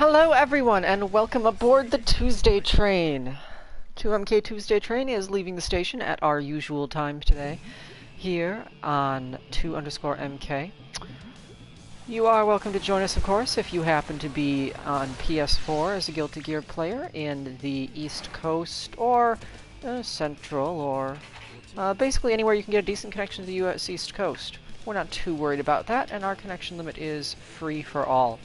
Hello everyone and welcome aboard the Tuesday train. 2MK Tuesday train is leaving the station at our usual time today, here on 2_MK. You are welcome to join us, of course, if you happen to be on PS4 as a Guilty Gear player in the East Coast or Central or basically anywhere you can get a decent connection to the US East Coast. We're not too worried about that, and our connection limit is free for all.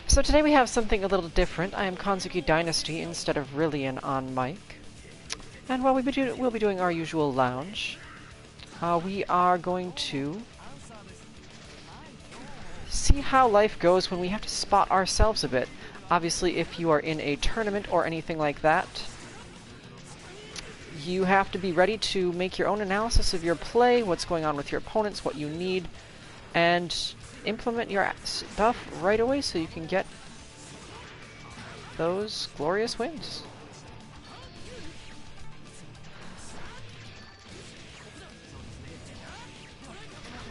So today we have something a little different. I am Kanzuki Dynasty instead of Rillian on mic. And while we'll be doing our usual lounge, we are going to see how life goes when we have to spot ourselves a bit. Obviously, if you are in a tournament or anything like that, you have to be ready to make your own analysis of your play, what's going on with your opponents, what you need, and implement your stuff right away so you can get those glorious wins.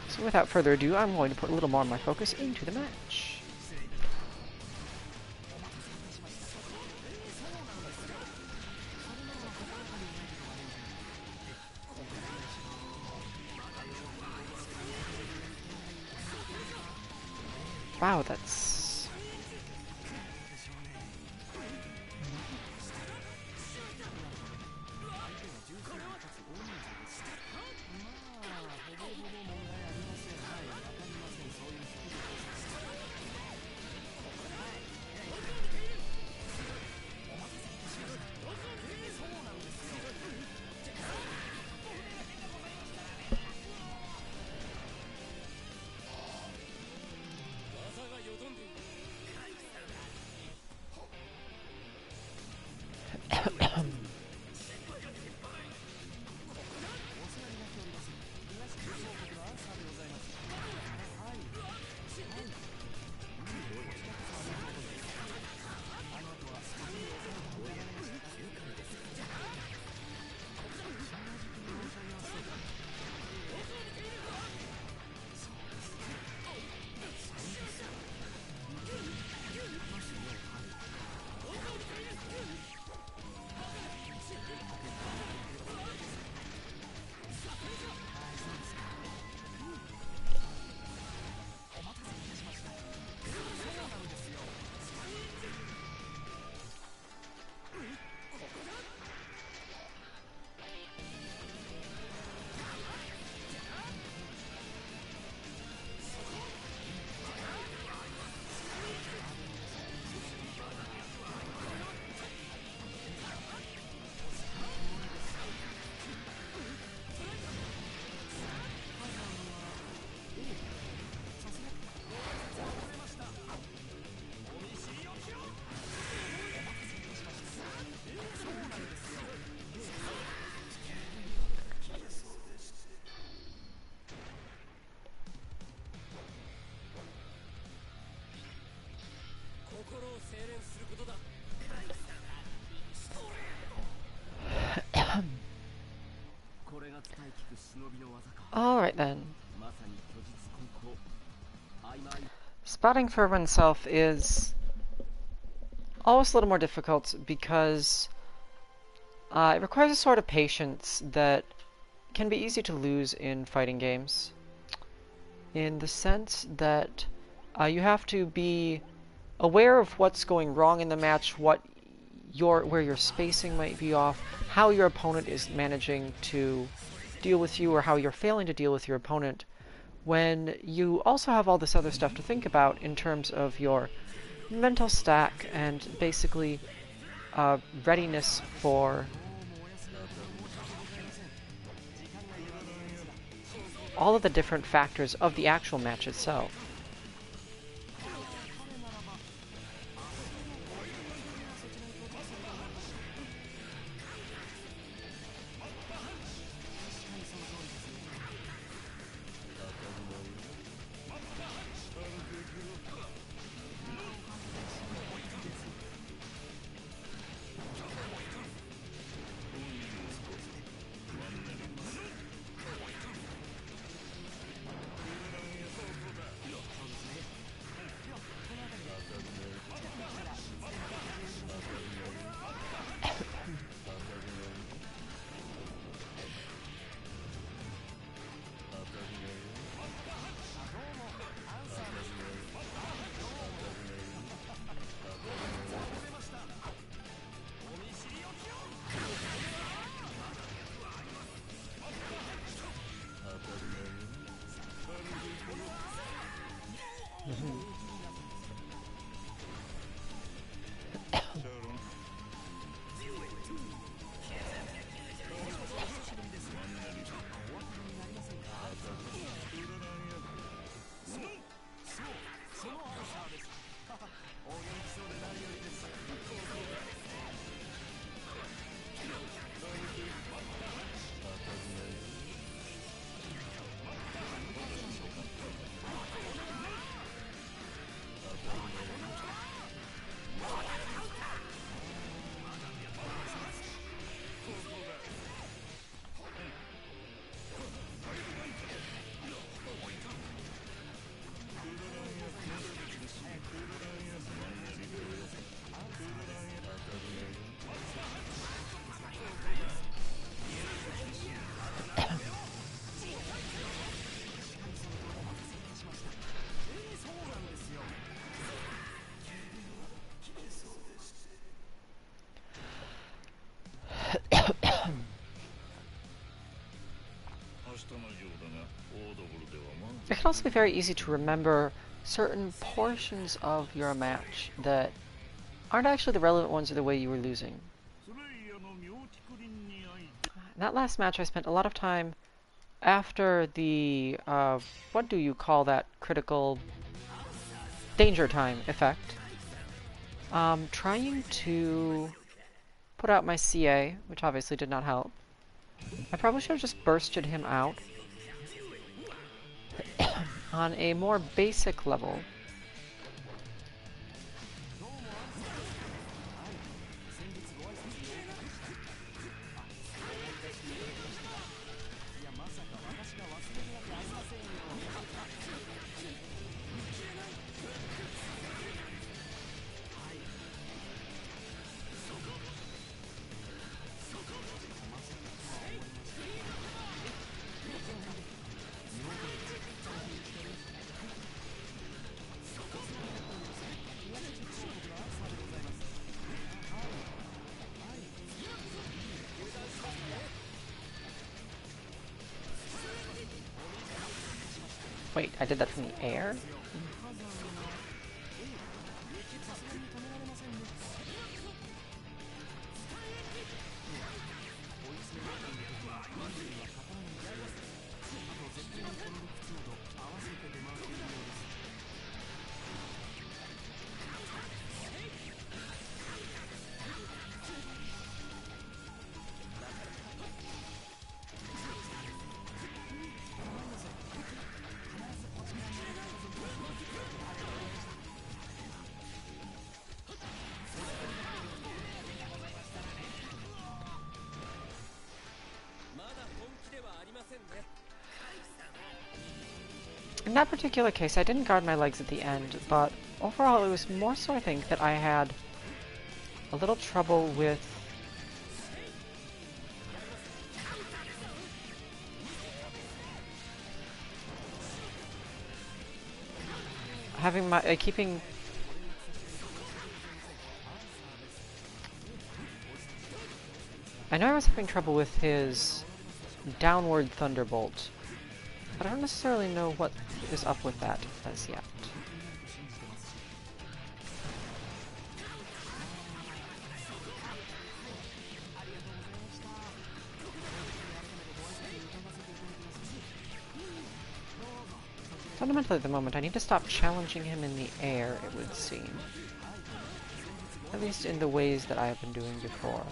So without further ado, I'm going to put a little more of my focus into the match. Wow, that's... Alright then. Spotting for oneself is always a little more difficult because it requires a sort of patience that can be easy to lose in fighting games. In the sense that you have to be aware of what's going wrong in the match, where your spacing might be off, how your opponent is managing to deal with you, or how you're failing to deal with your opponent, when you also have all this other stuff to think about in terms of your mental stack and basically readiness for all of the different factors of the actual match itself. can also be very easy to remember certain portions of your match that aren't actually the relevant ones or the way you were losing. In that last match, I spent a lot of time after the, what do you call that critical danger time effect, trying to put out my CA, which obviously did not help. I probably should have just bursted him out on a more basic level. Wait, I did that from the air? In that particular case, I didn't guard my legs at the end, but overall it was more so, I think, that I had a little trouble with having my keeping I know I was having trouble with his downward thunderbolt, but I don't necessarily know what is up with that as yet. Fundamentally, at the moment, I need to stop challenging him in the air, it would seem. At least in the ways that I have been doing before.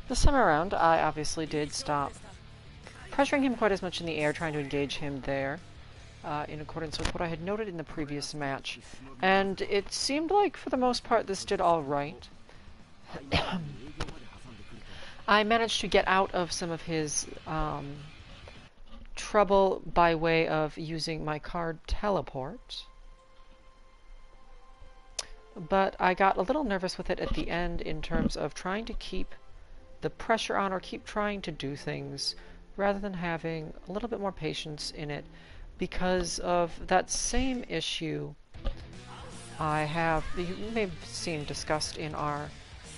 This time around, I obviously did stop pressuring him quite as much in the air, trying to engage him there, in accordance with what I had noted in the previous match. And it seemed like, for the most part, this did all right. I managed to get out of some of his trouble by way of using my card teleport. But I got a little nervous with it at the end in terms of trying to keep the pressure on or keep trying to do things rather than having a little bit more patience in it because of that same issue I have, you may have seen discussed in our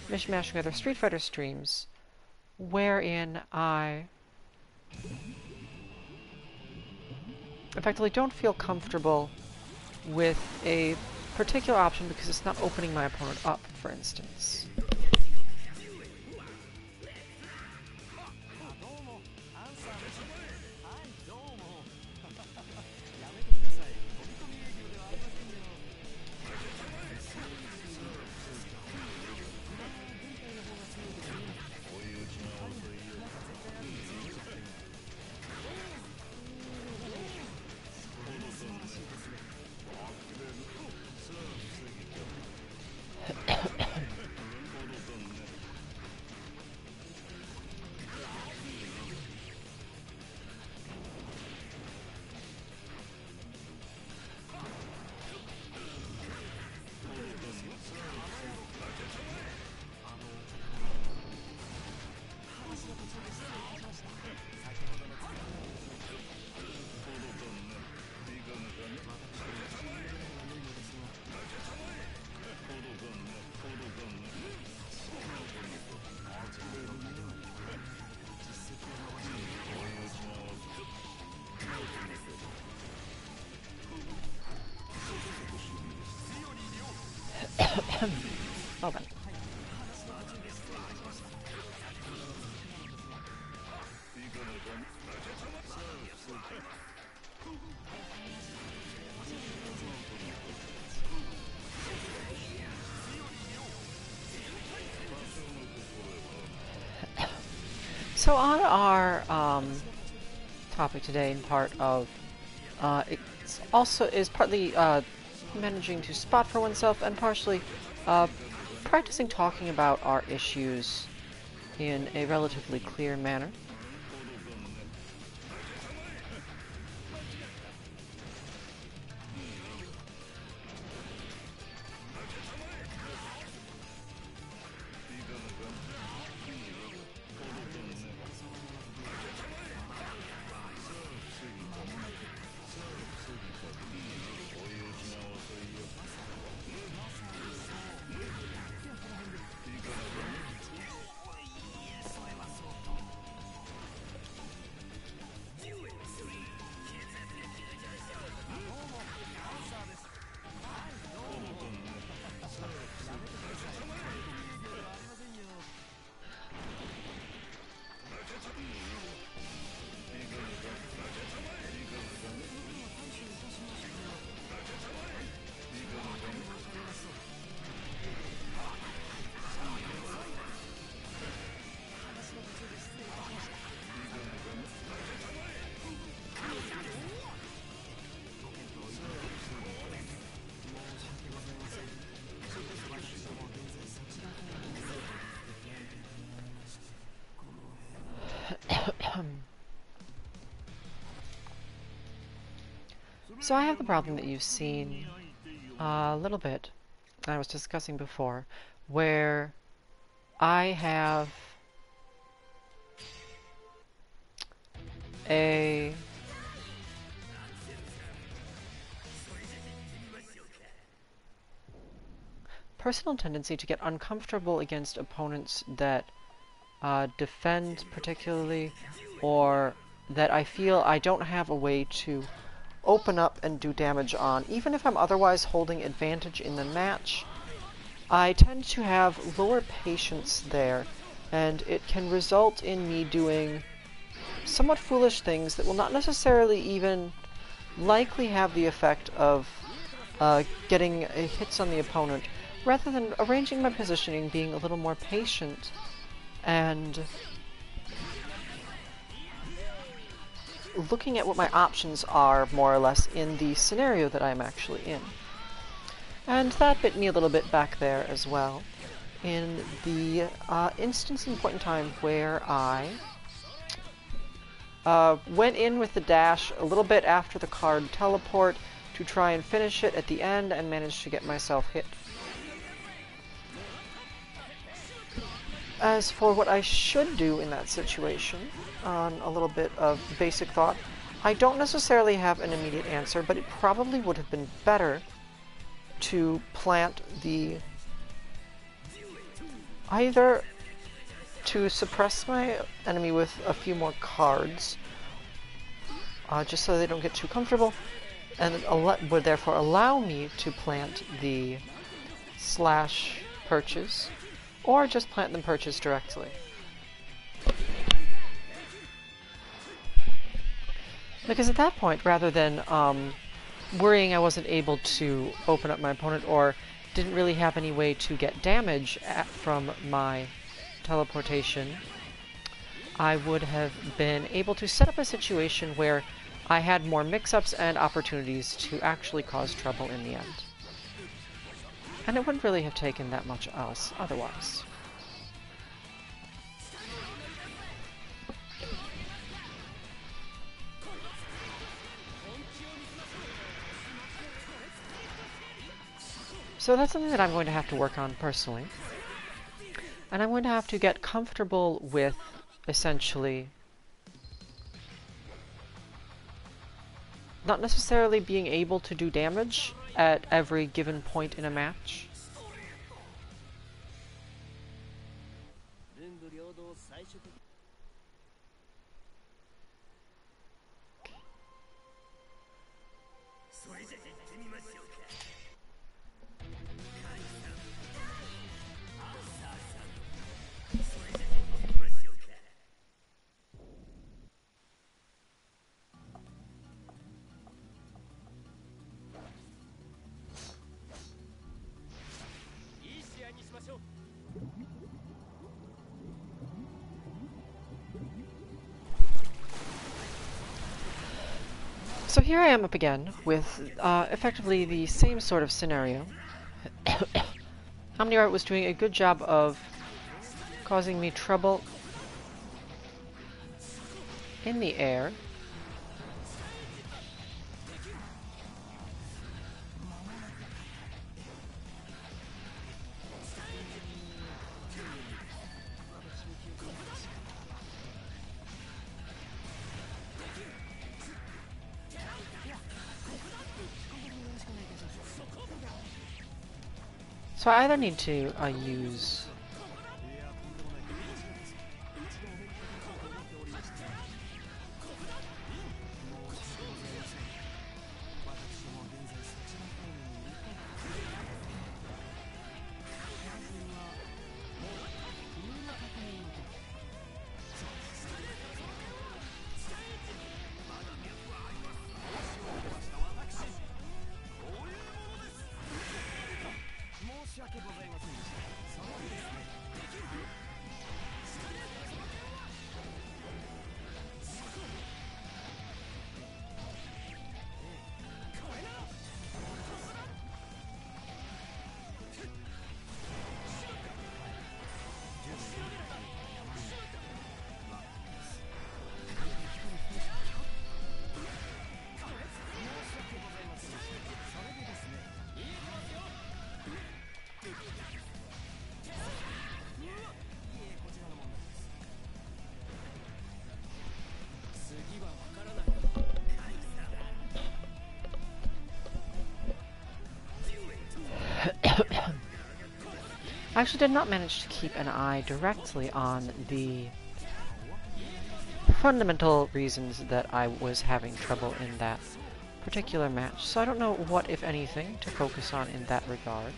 Mishmashing Together Street Fighter streams, wherein I effectively don't feel comfortable with a particular option because it's not opening my opponent up, for instance. Well then. So on our topic today, in part of it's also is partly managing to spot for oneself and partially practicing talking about our issues in a relatively clear manner. So I have the problem that you've seen a little bit, I was discussing before, where I have a personal tendency to get uncomfortable against opponents that defend particularly, or that I feel I don't have a way to open up and do damage on. Even if I'm otherwise holding advantage in the match, I tend to have lower patience there, and it can result in me doing somewhat foolish things that will not necessarily even likely have the effect of getting hits on the opponent, rather than arranging my positioning, being a little more patient, and looking at what my options are, more or less, in the scenario that I'm actually in. And that bit me a little bit back there as well, in the instance and point in time where I went in with the dash a little bit after the card teleport to try and finish it at the end and managed to get myself hit. As for what I should do in that situation, on a little bit of basic thought, I don't necessarily have an immediate answer, but it probably would have been better to plant the... either to suppress my enemy with a few more cards, just so they don't get too comfortable, and would therefore allow me to plant the slash purchase, or just plant them purchase directly. Because at that point, rather than worrying I wasn't able to open up my opponent or didn't really have any way to get damage from my teleportation, I would have been able to set up a situation where I had more mix-ups and opportunities to actually cause trouble in the end. And it wouldn't really have taken that much else otherwise. So that's something that I'm going to have to work on personally. And I'm going to have to get comfortable with, essentially, not necessarily being able to do damage at every given point in a match. So here I am up again with effectively the same sort of scenario. Omni-Art was doing a good job of causing me trouble in the air. So I either need to use I actually did not manage to keep an eye directly on the fundamental reasons that I was having trouble in that particular match, so I don't know what, if anything, to focus on in that regard.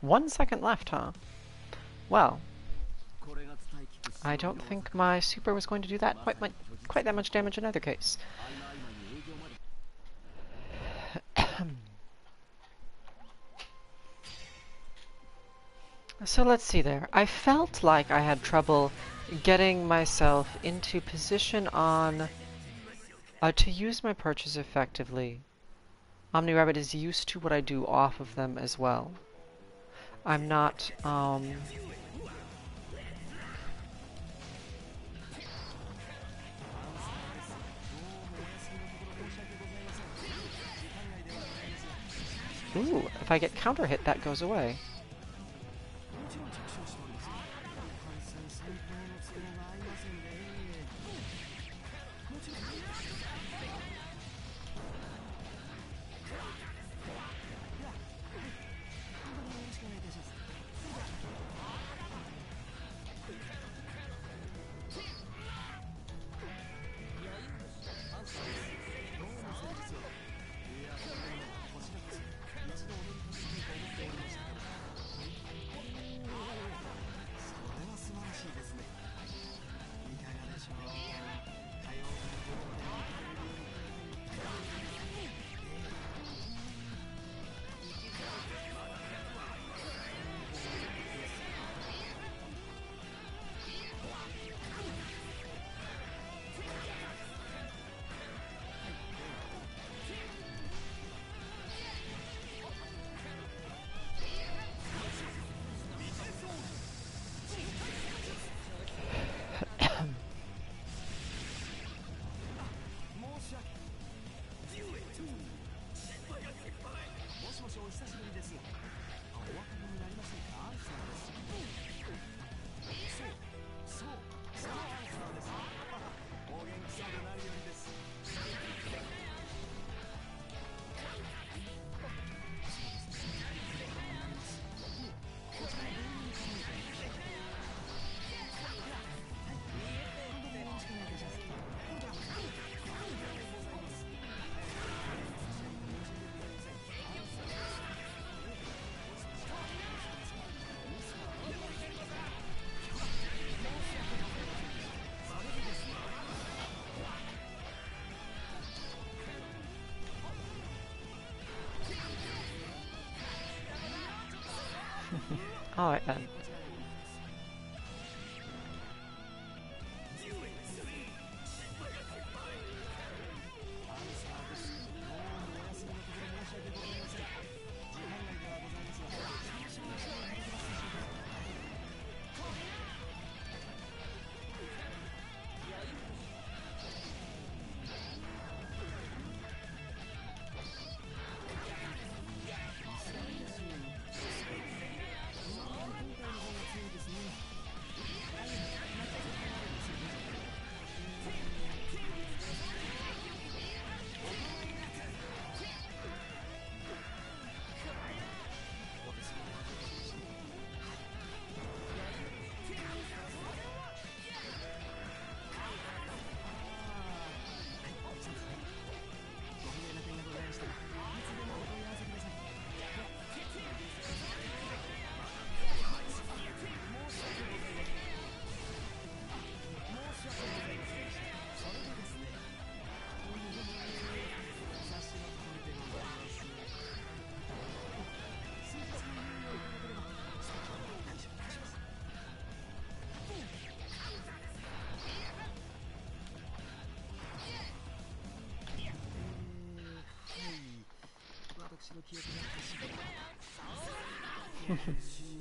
One second left, huh? Well, I don't think my super was going to do that quite that much damage in either case. So let's see there. I felt like I had trouble getting myself into position on to use my perches effectively. Omni-Rabbit is used to what I do off of them as well. I'm not, Ooh, if I get counter hit, that goes away. Alright then.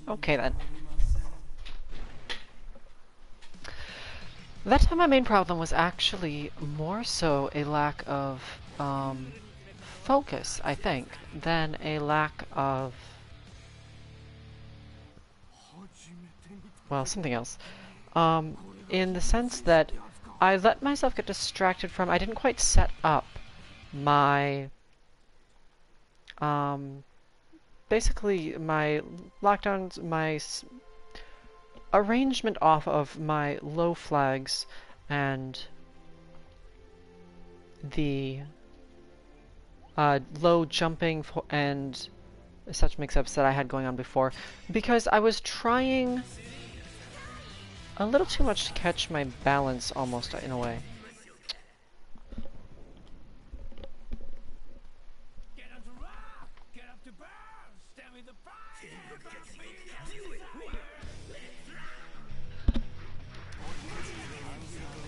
Okay then. That time my main problem was actually more so a lack of focus, I think, than a lack of, well, something else. In the sense that I let myself get distracted from, I didn't quite set up my, basically my lockdowns, my arrangement off of my low flags and the low jumping and such mix-ups that I had going on before, because I was trying a little too much to catch my balance, almost, in a way.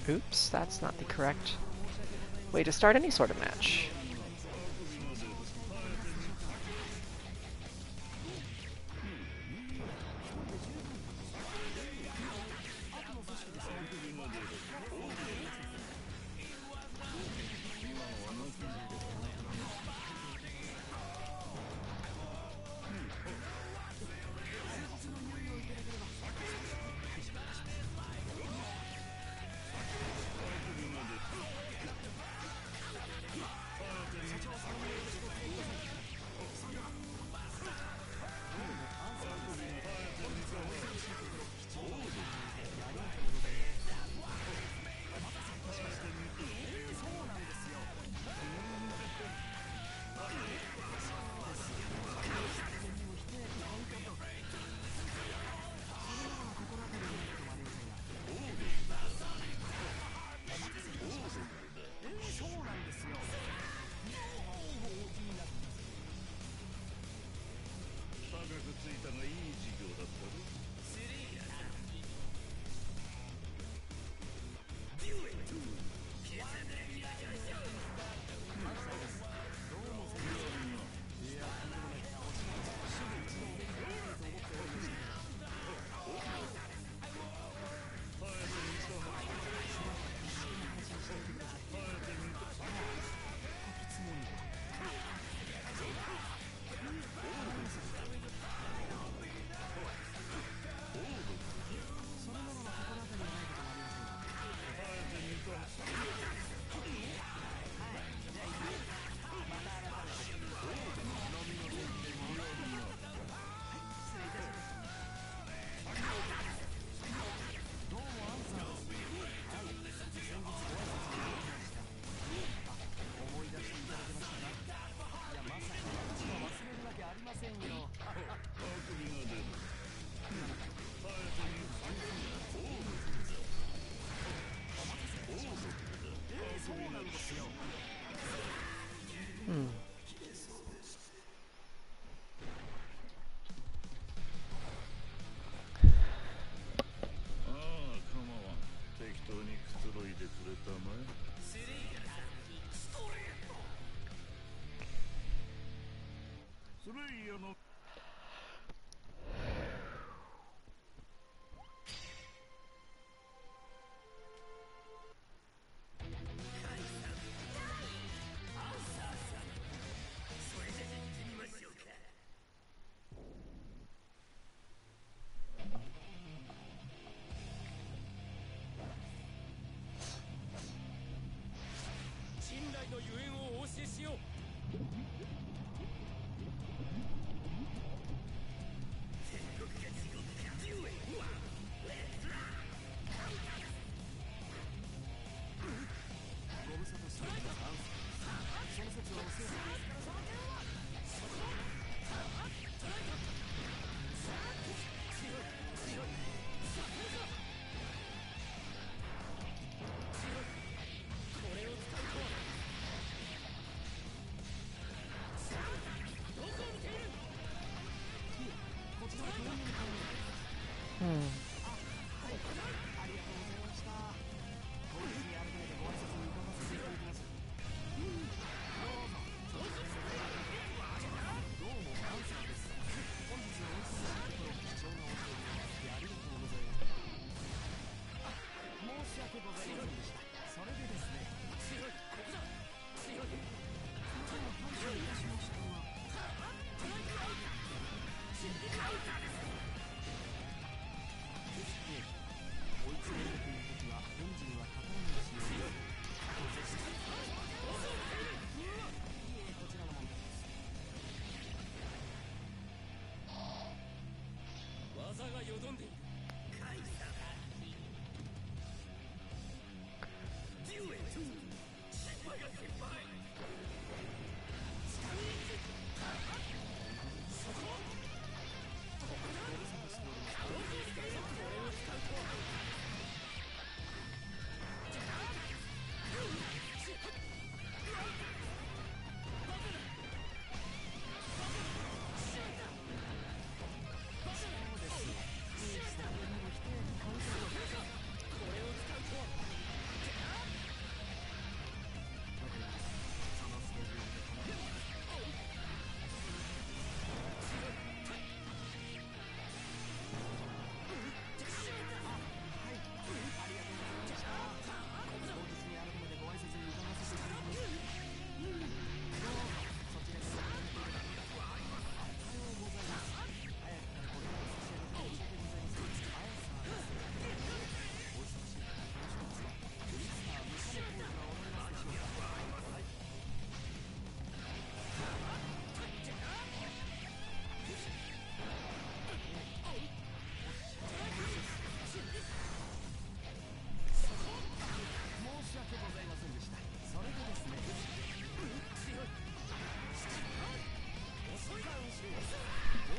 Oops, that's not the correct way to start any sort of match.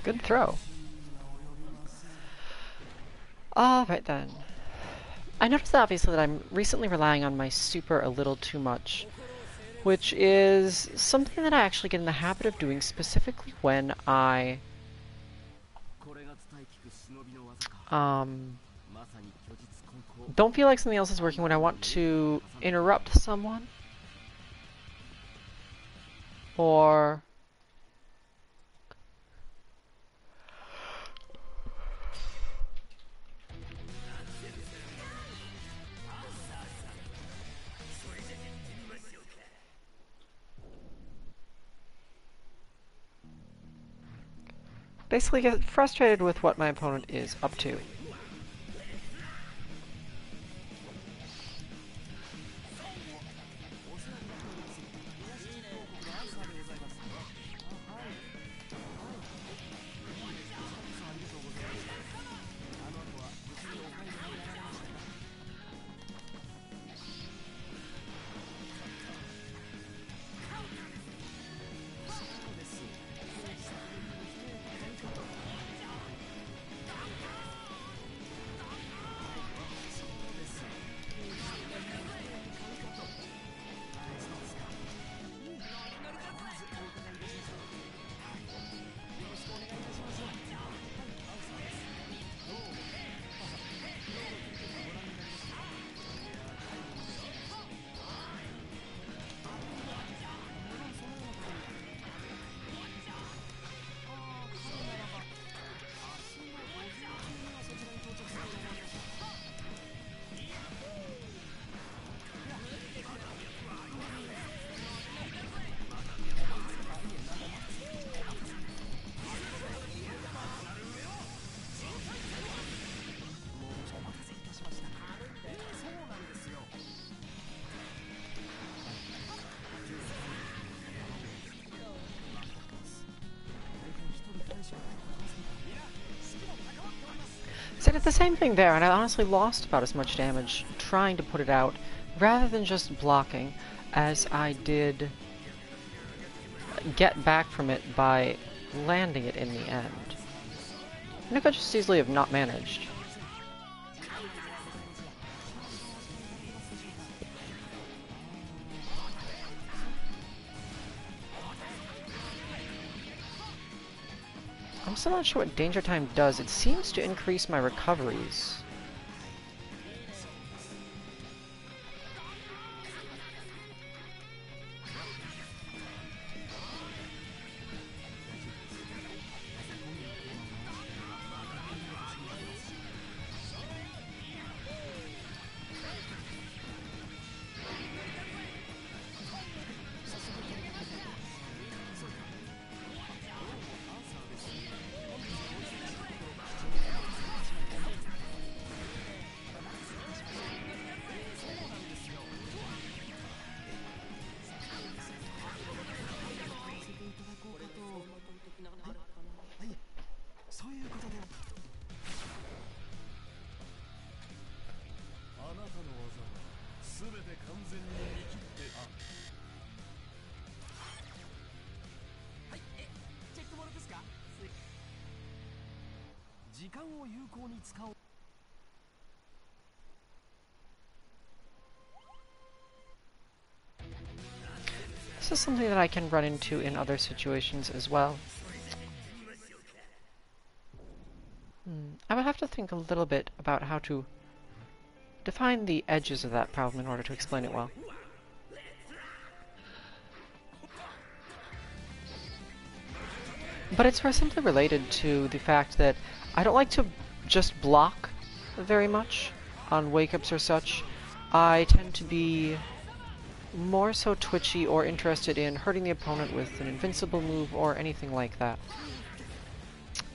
Good throw. Alright then. I noticed obviously that I'm recently relying on my super a little too much, which is something that I actually get in the habit of doing specifically when I don't feel like something else is working, when I want to interrupt someone or basically get frustrated with what my opponent is up to. I did the same thing there, and I honestly lost about as much damage trying to put it out, rather than just blocking, as I did get back from it by landing it in the end. And I could just easily have not managed. I'm still not sure what Danger Time does. It seems to increase my recoveries. This is something that I can run into in other situations as well. I would have to think a little bit about how to define the edges of that problem in order to explain it well. But it's simply related to the fact that I don't like to just block very much on wake-ups or such. I tend to be more so twitchy or interested in hurting the opponent with an invincible move or anything like that.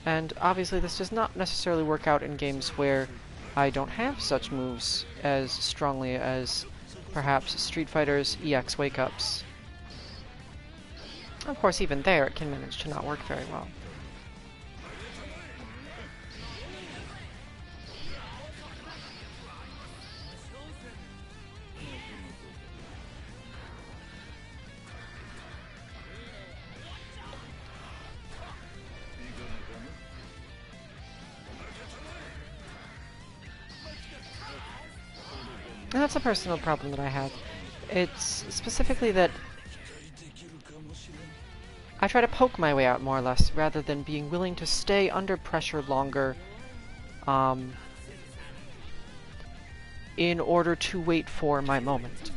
And obviously this does not necessarily work out in games where I don't have such moves as strongly as perhaps Street Fighter's EX wake-ups. Of course, even there it can manage to not work very well. And that's a personal problem that I have. It's specifically that I try to poke my way out more or less, rather than being willing to stay under pressure longer in order to wait for my moment.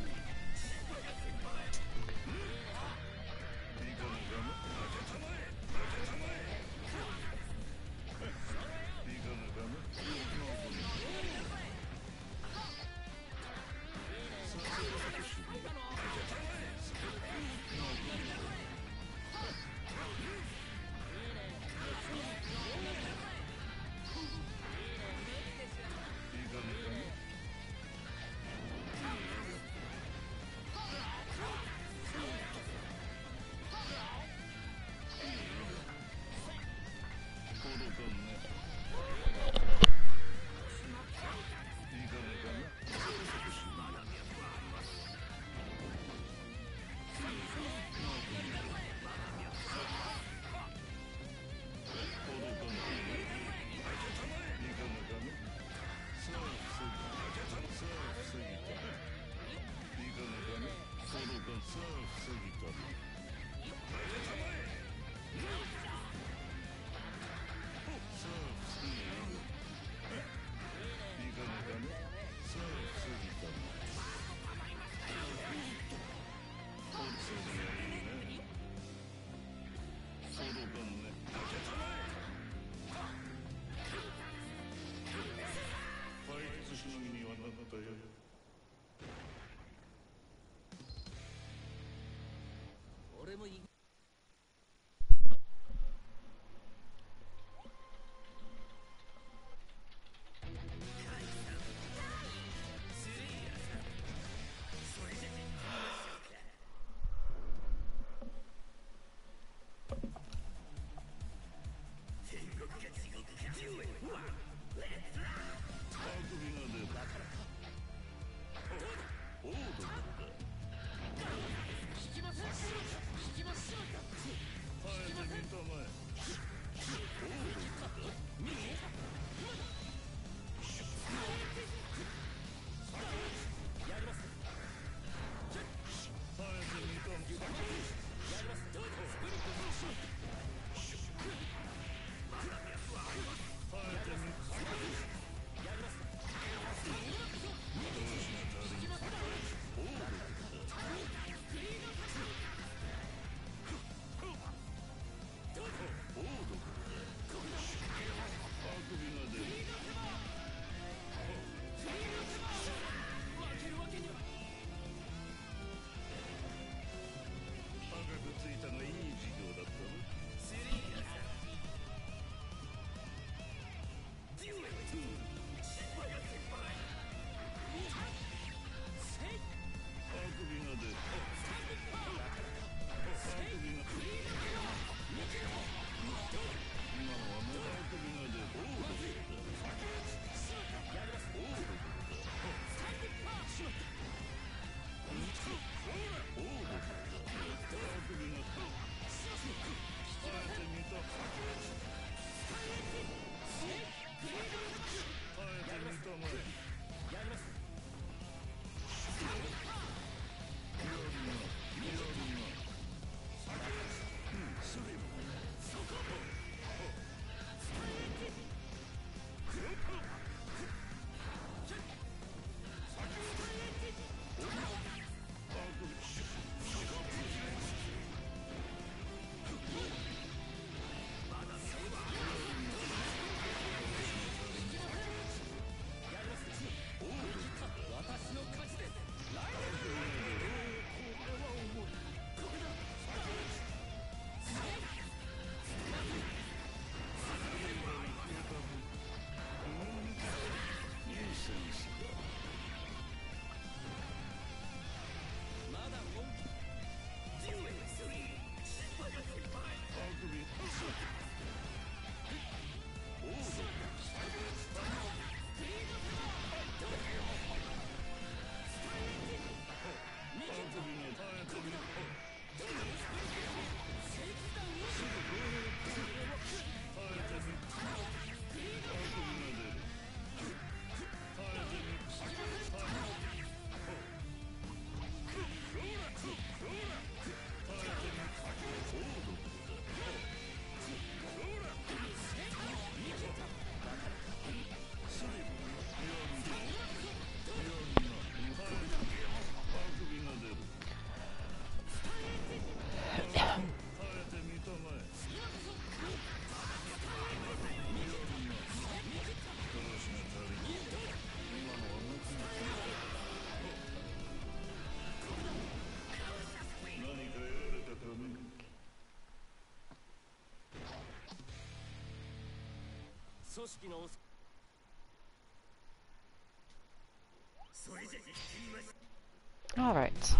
All right.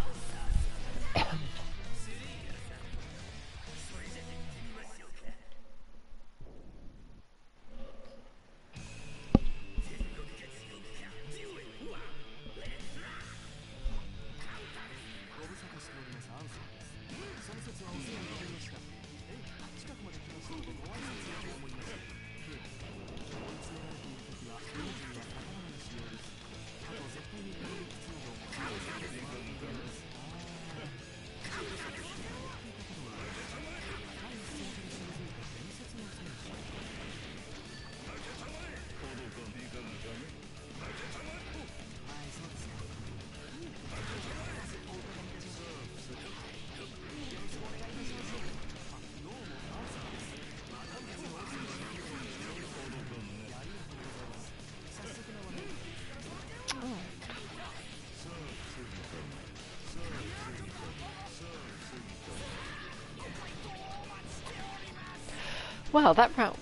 Well, that round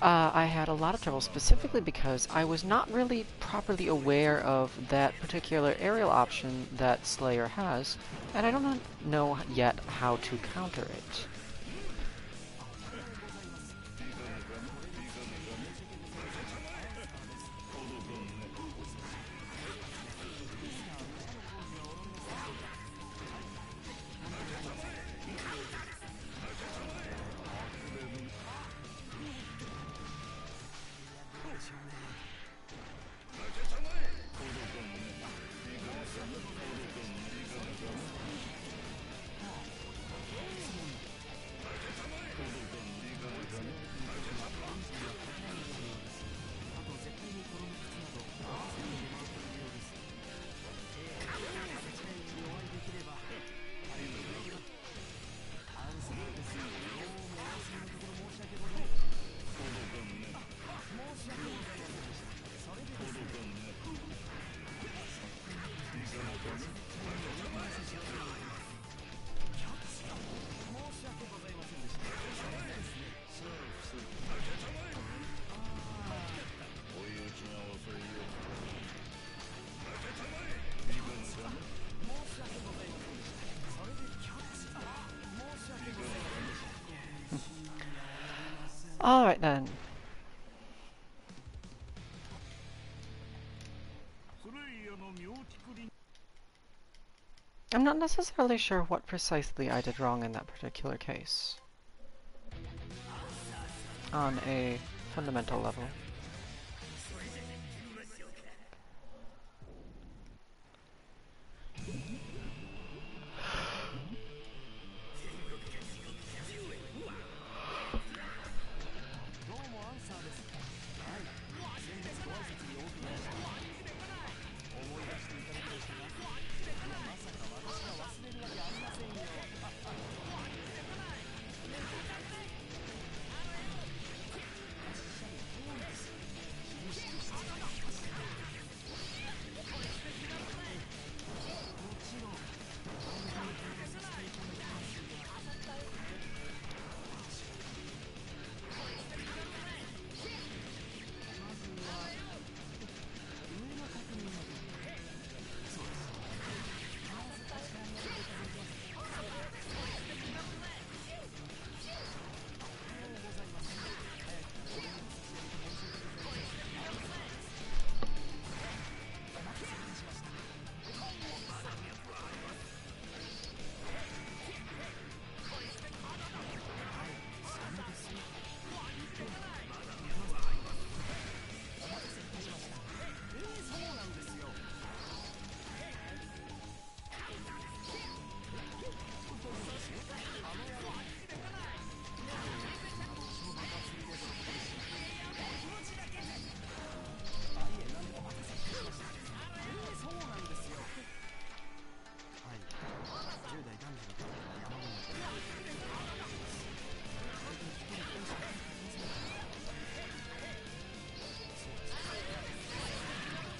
I had a lot of trouble, specifically because I was not really properly aware of that particular aerial option that Slayer has, and I don't know yet how to counter it. Alright then. I'm not necessarily sure what precisely I did wrong in that particular case. On a fundamental level.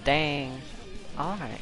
Dang. Alright.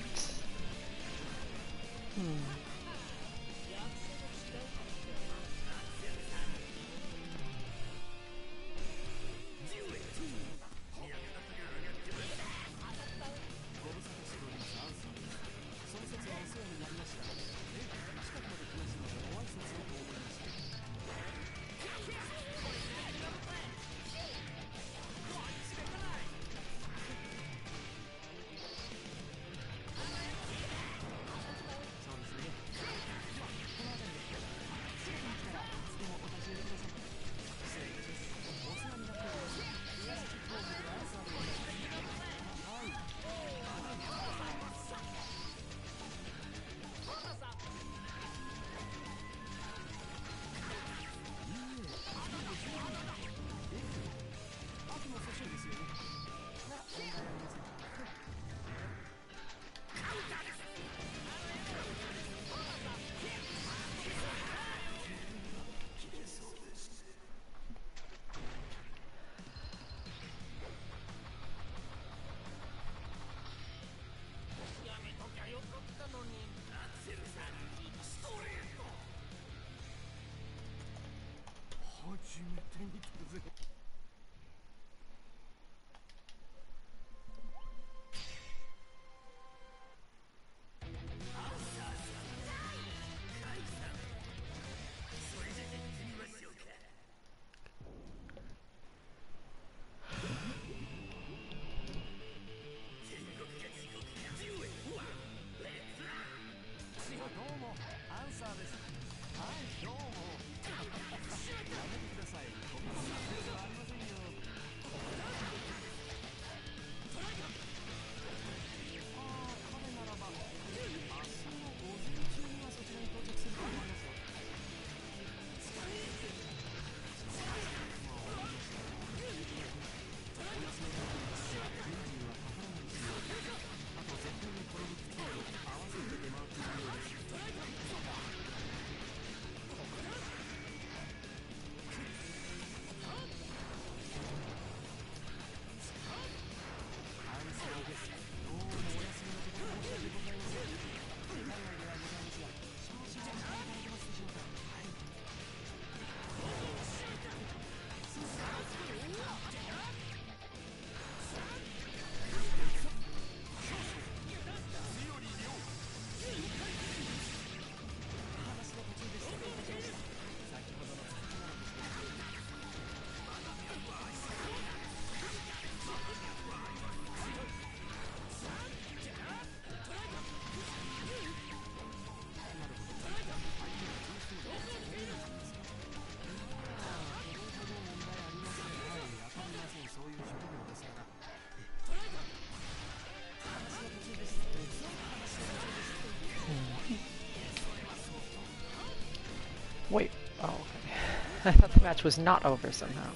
Wait. Oh, okay. I thought the match was not over somehow.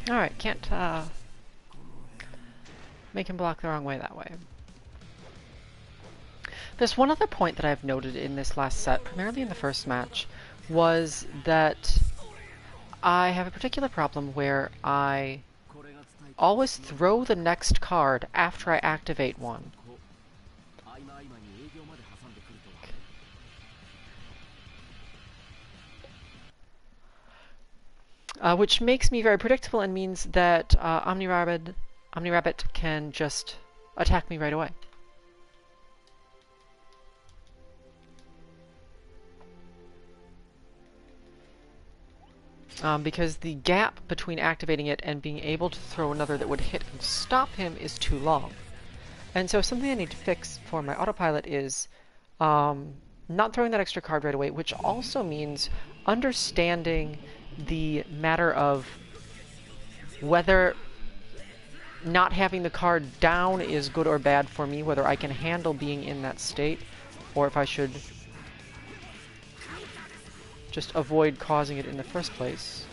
Alright, can't make him block the wrong way that way. There's one other point that I've noted in this last set, primarily in the first match, was that I have a particular problem where I always throw the next card after I activate one. Which makes me very predictable and means that Omni-Rabbit can just attack me right away. Because the gap between activating it and being able to throw another that would hit and stop him is too long. And so something I need to fix for my autopilot is not throwing that extra card right away, which also means understanding the matter of whether not having the card down is good or bad for me, whether I can handle being in that state, or if I should just avoid causing it in the first place.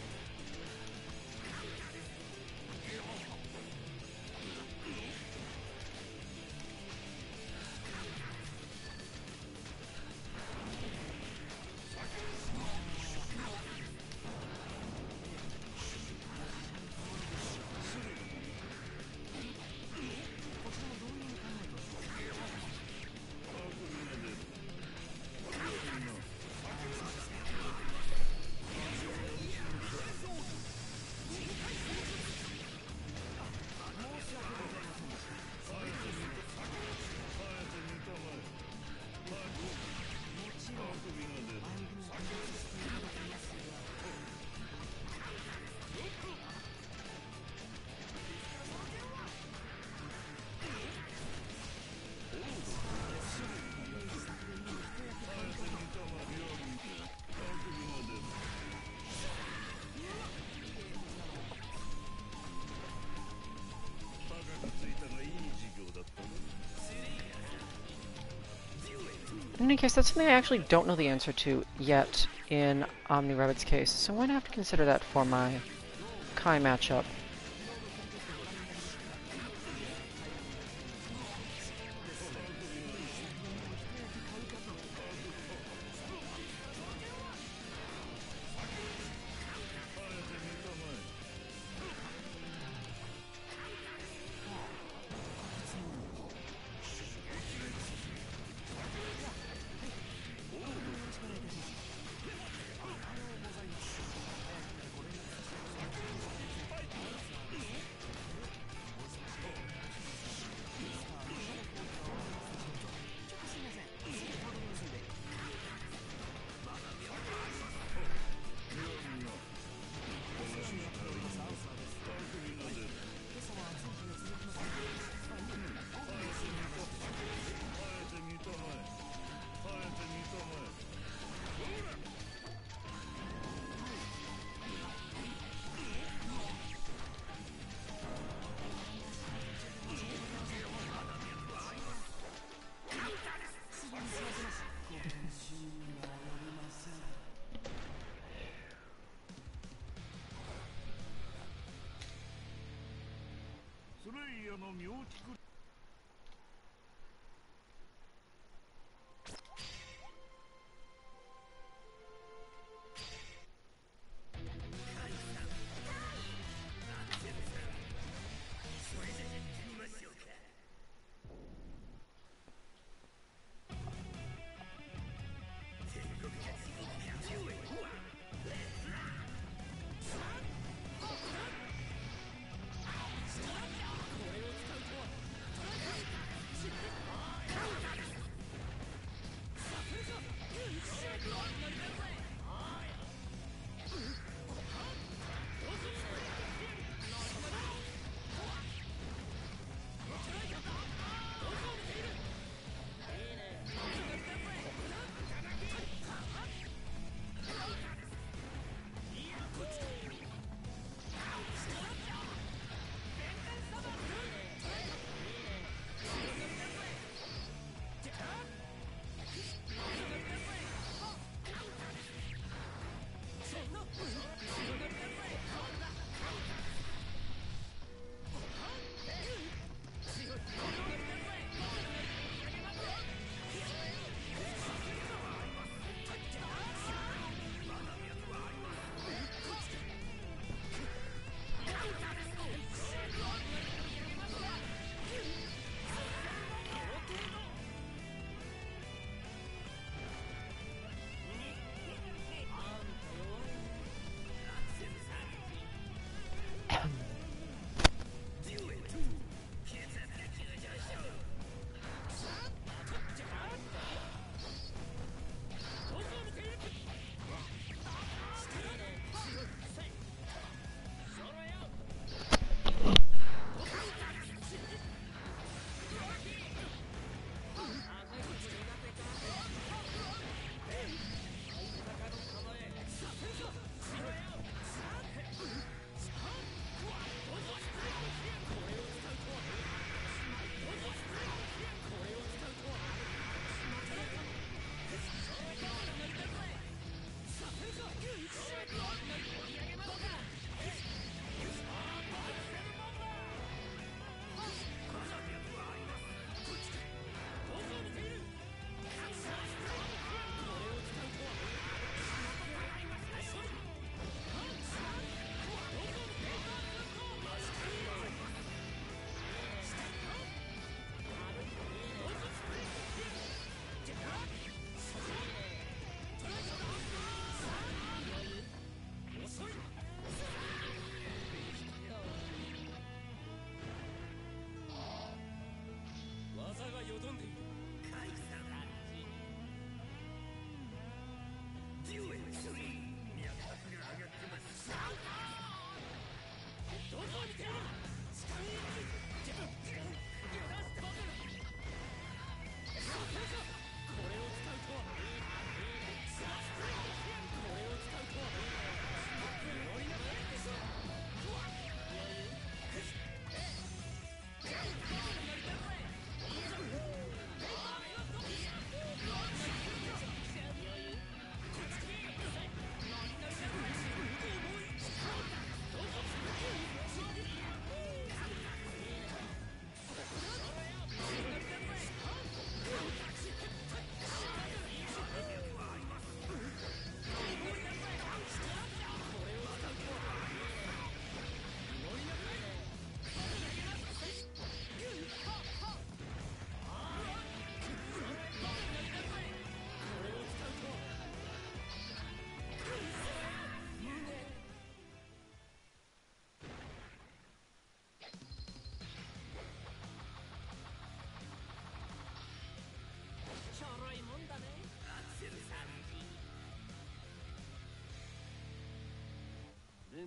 In any case, that's something I actually don't know the answer to yet in Omni Rabbit's case, so I'm going to have to consider that for my Kai matchup.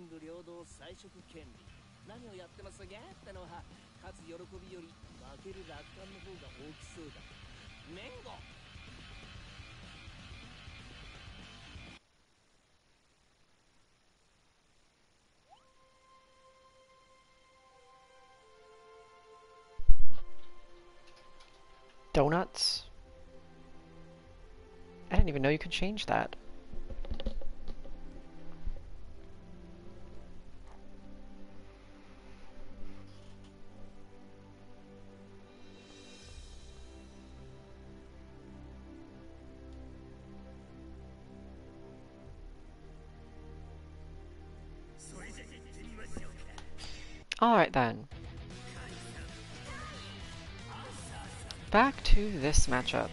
文武両道彩色権利何をやってますげってのは勝つ喜びより負ける楽観の方が大きそうだ。メンゴ Donuts? I didn't even know you could change that. Alright then. Back to this matchup.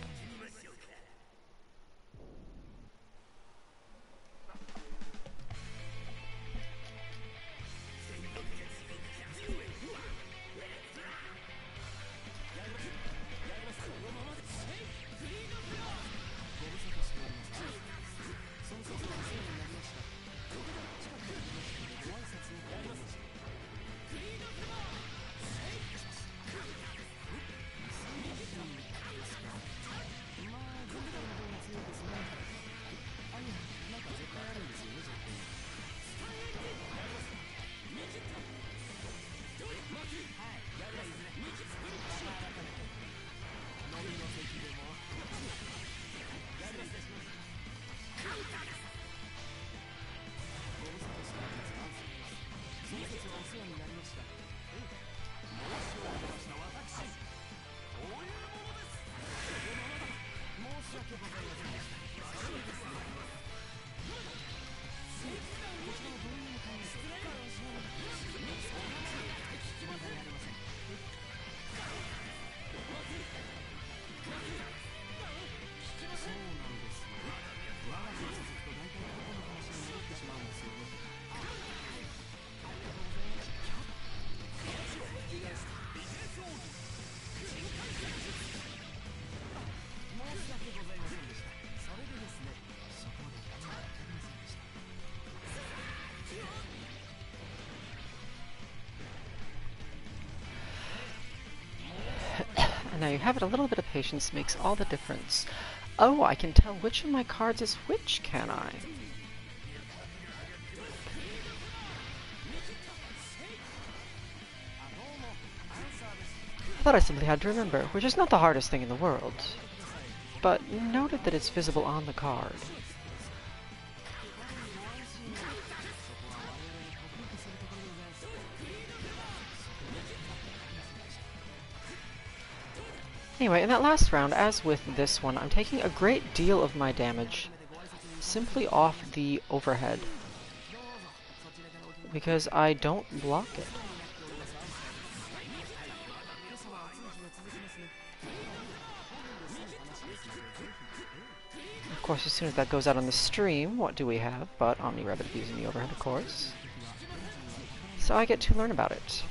Now you have it, a little bit of patience makes all the difference. Oh, I can tell which of my cards is which, can I? I thought I simply had to remember, which is not the hardest thing in the world. But noted that it's visible on the card. Anyway, in that last round, as with this one, I'm taking a great deal of my damage simply off the overhead, because I don't block it. Of course, as soon as that goes out on the stream, what do we have but Omni Rabbit using the overhead, of course. So I get to learn about it.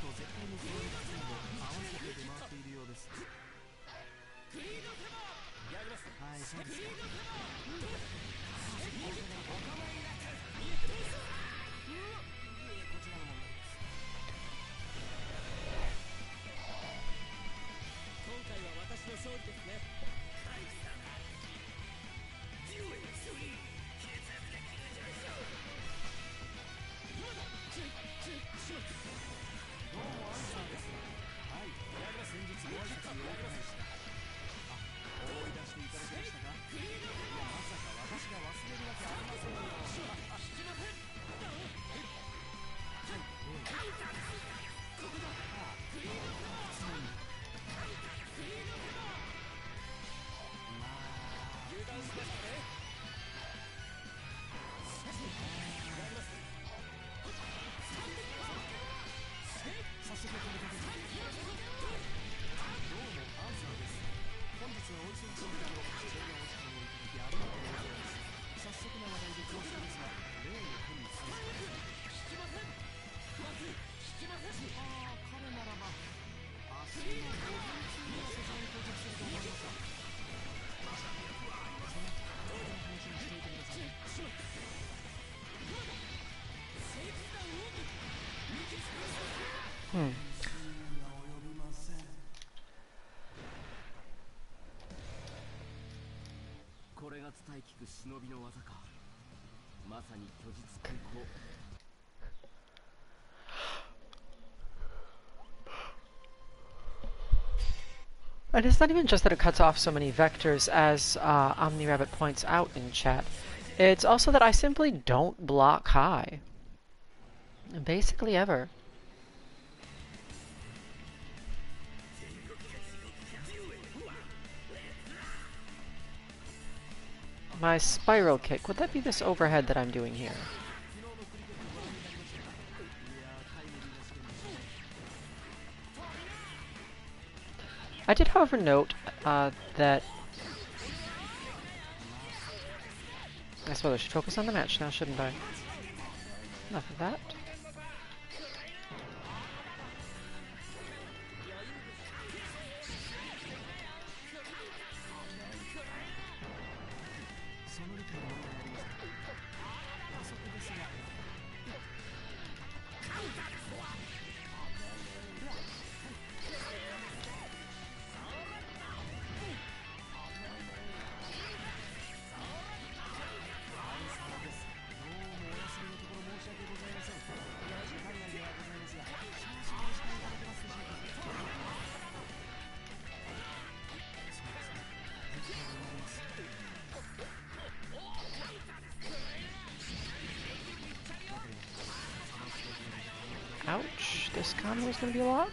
Hmm. これが伝え聞く忍びの技か。まさに虚実混交。 And it's not even just that it cuts off so many vectors, as OmniRabbit points out in chat. It's also that I simply don't block high. Basically ever. My spiral kick, would that be this overhead that I'm doing here? I did, however, note that... I suppose I should focus on the match now, shouldn't I? Enough of that. Ouch, this combo is going to be a lot.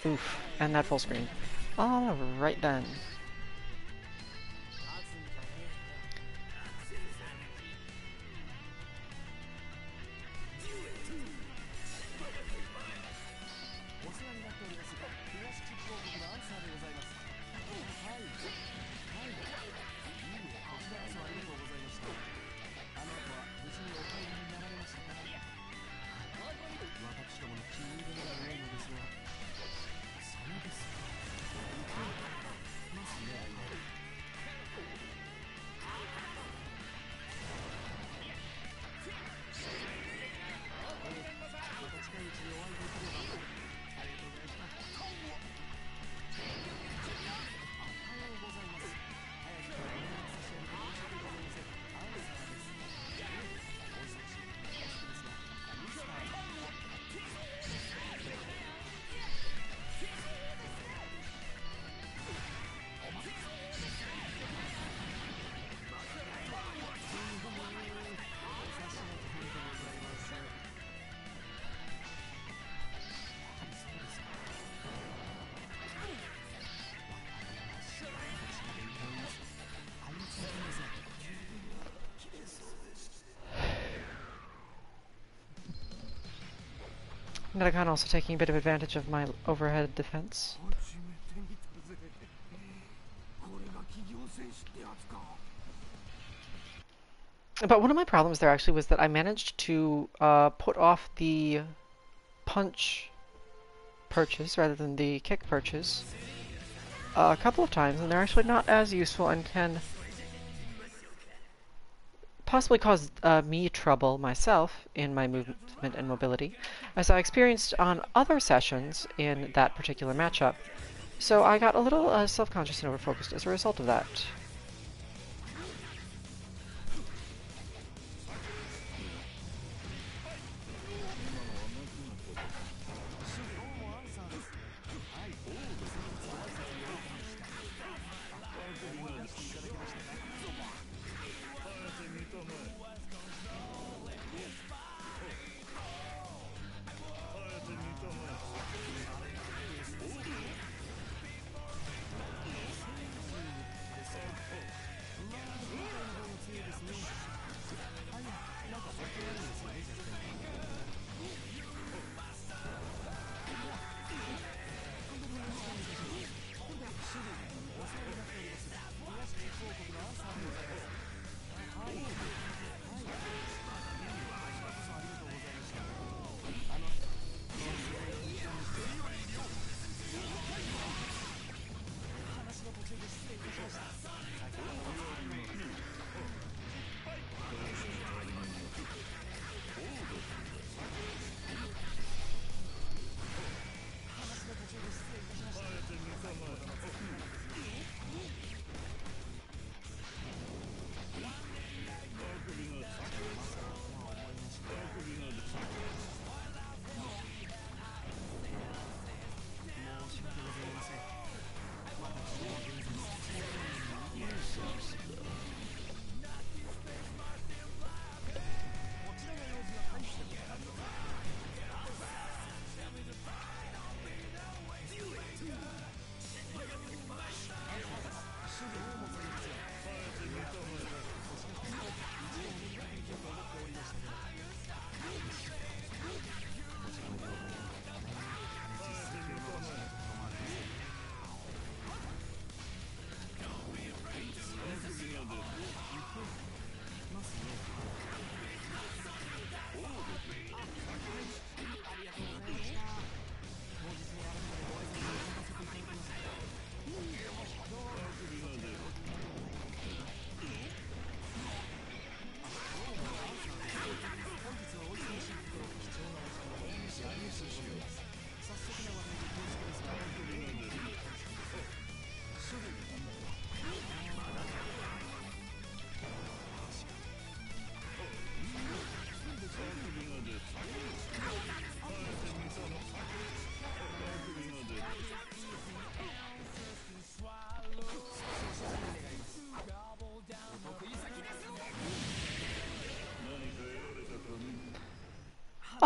Oof, and that full screen. Alright then. Netagon also taking a bit of advantage of my overhead defense. But one of my problems there actually was that I managed to put off the punch purchase rather than the kick purchase a couple of times, and they're actually not as useful and can possibly cause me trouble myself in my movement and mobility, as I experienced on other sessions in that particular matchup. So I got a little self-conscious and over-focused as a result of that.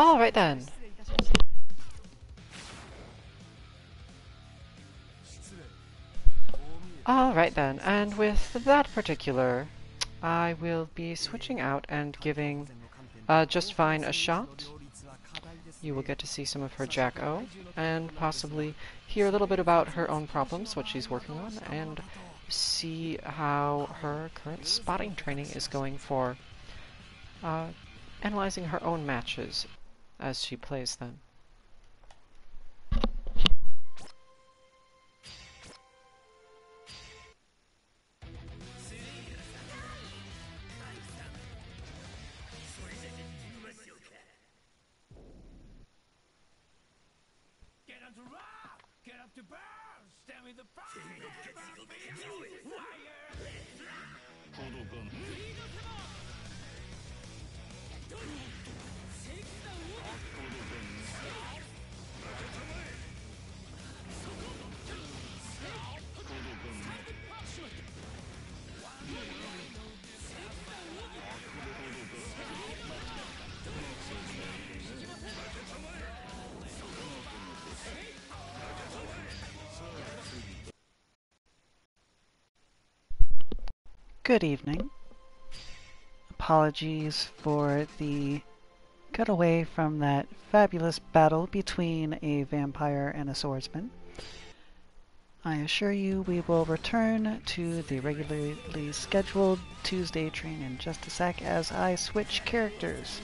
Alright then. Alright then, and with that particular, I will be switching out and giving Just Fine a shot. You will get to see some of her Jack-O, and possibly hear a little bit about her own problems, what she's working on, and see how her current spotting training is going for analyzing her own matches as she plays them. Get up to burn! Stand with the fire! Good evening. Apologies for the cutaway from that fabulous battle between a vampire and a swordsman. I assure you we will return to the regularly scheduled Tuesday train in just a sec as I switch characters.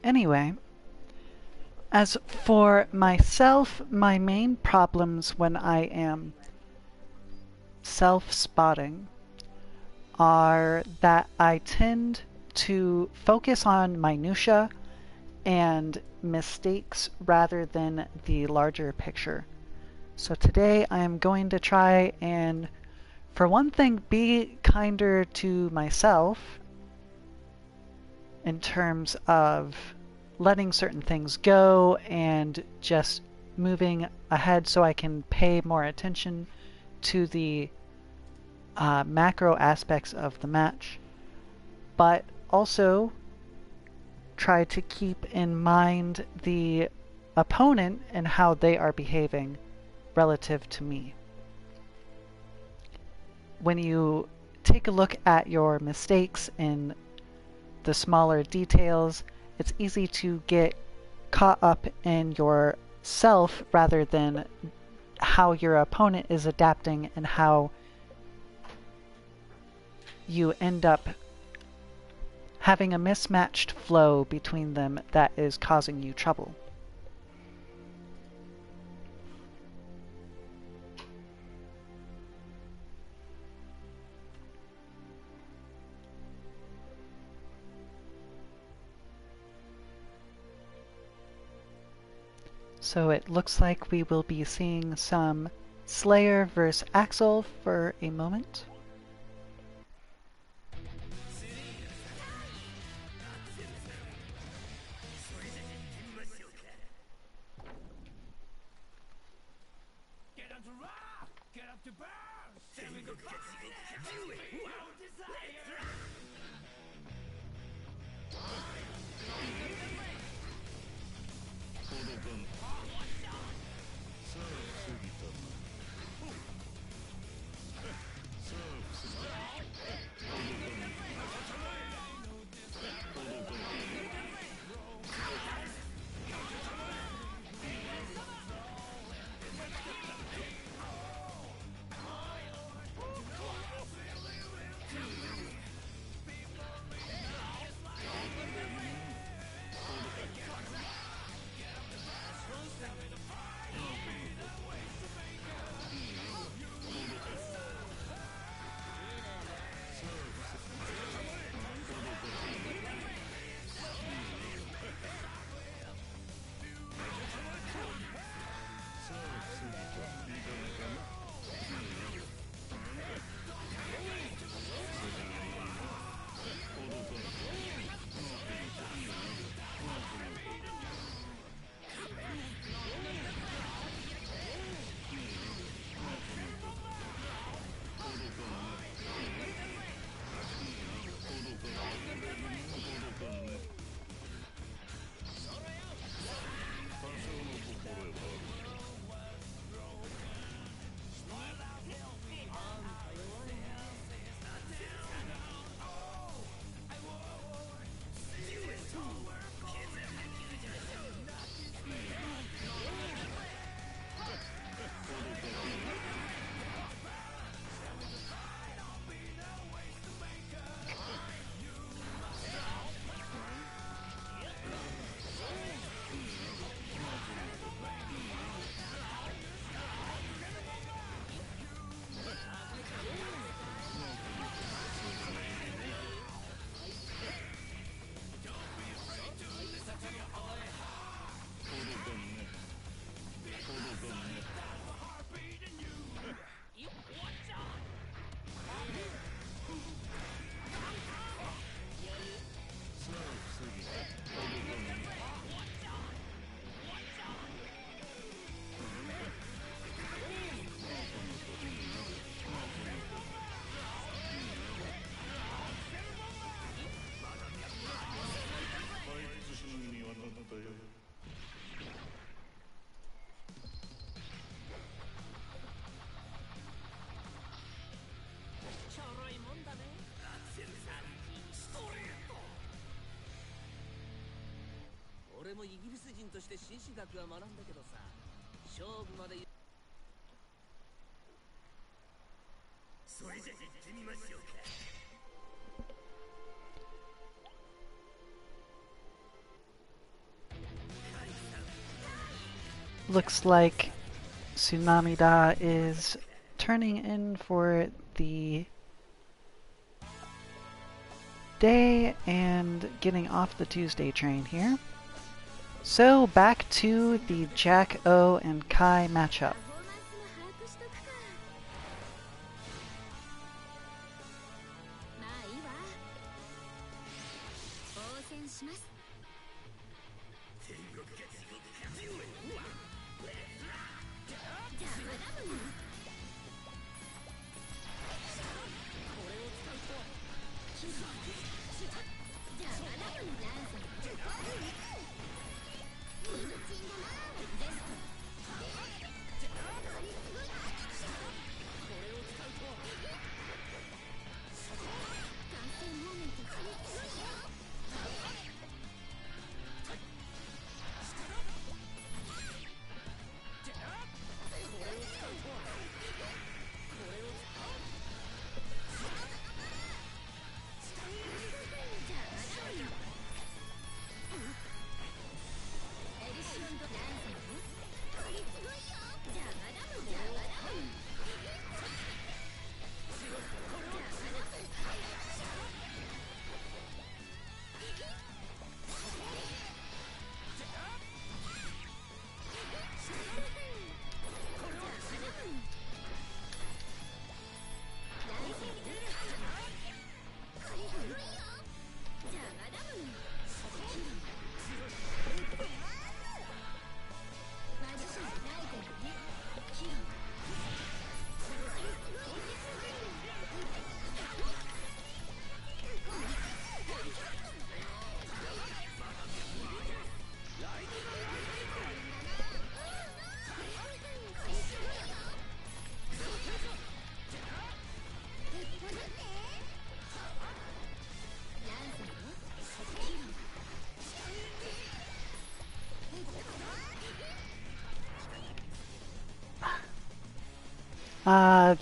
Anyway, as for myself, my main problems when I am self-spotting are that I tend to focus on minutia and mistakes rather than the larger picture. So today I am going to try and, for one thing, be kinder to myself in terms of letting certain things go and just moving ahead so I can pay more attention to the macro aspects of the match, but also try to keep in mind the opponent and how they are behaving relative to me. When you take a look at your mistakes in the smaller details, it's easy to get caught up in yourself rather than how your opponent is adapting and how you end up having a mismatched flow between them that is causing you trouble. So it looks like we will be seeing some Slayer vs. Axel for a moment. Get up to rock! Get up to burn! Stand with the fire! Wow, desire! もイギリス人として紳士学は学んだけどさ、勝負まで。それじゃ行ってみましょうか。Looks like Tsunamida is turning in for the day and getting off the Tuesday train here. So back to the Jack O and Kai matchup.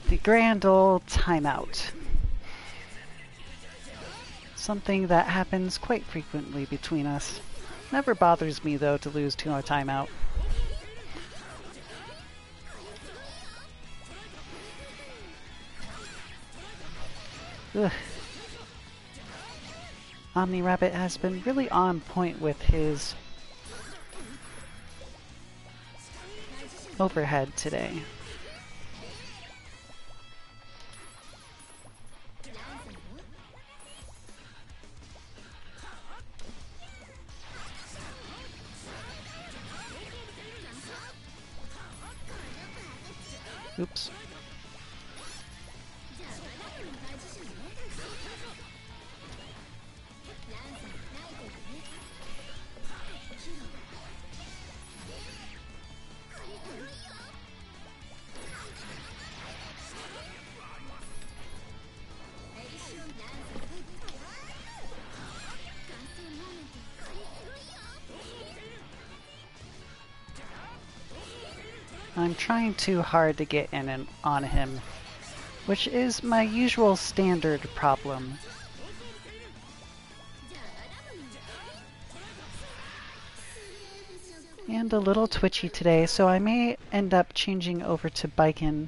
The grand old timeout. Something that happens quite frequently between us. Never bothers me though to lose to a timeout. Ugh. Omni Rabbit has been really on point with his overhead today. Oops. I'm trying too hard to get in and on him, which is my usual standard problem. And a little twitchy today, so I may end up changing over to Biken.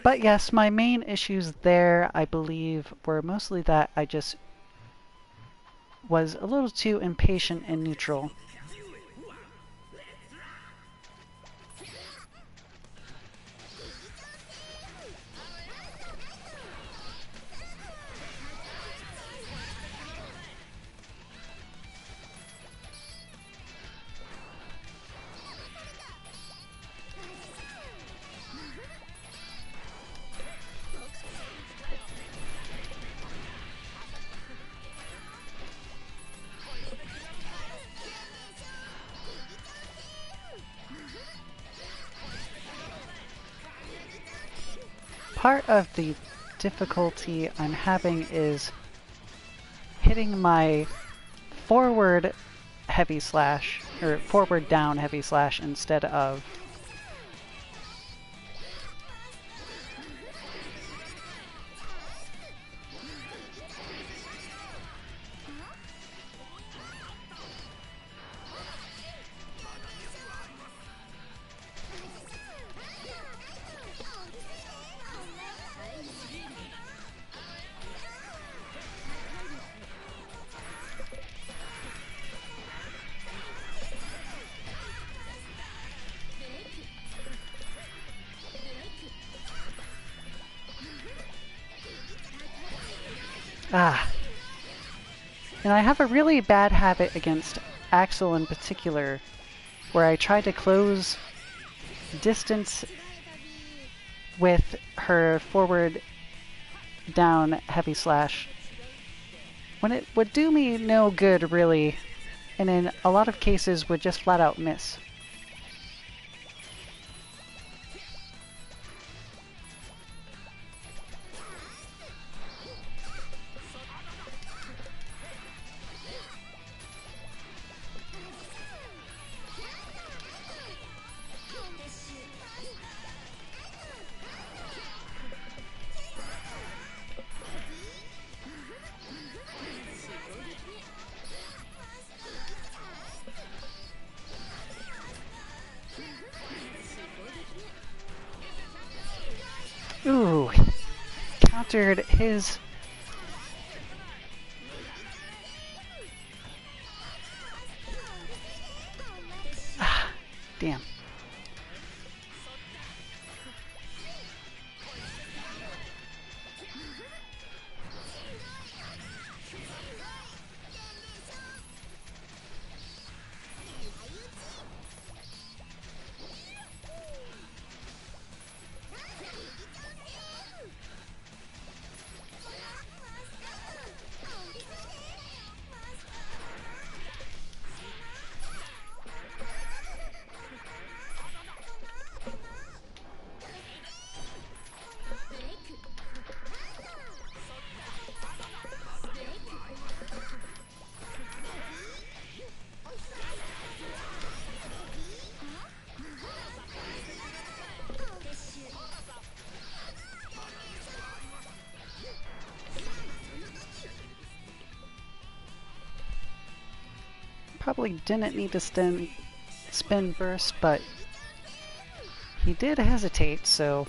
But yes, my main issues there, I believe, were mostly that I just was a little too impatient and neutral. part of the difficulty I'm having is hitting my forward heavy slash, or forward down heavy slash instead of And I have a really bad habit against Axel in particular, where I try to close distance with her forward down heavy slash, when it would do me no good really, and in a lot of cases would just flat out miss. Ooh, countered his... Damn. Probably didn't need to spin burst, but he did hesitate, so...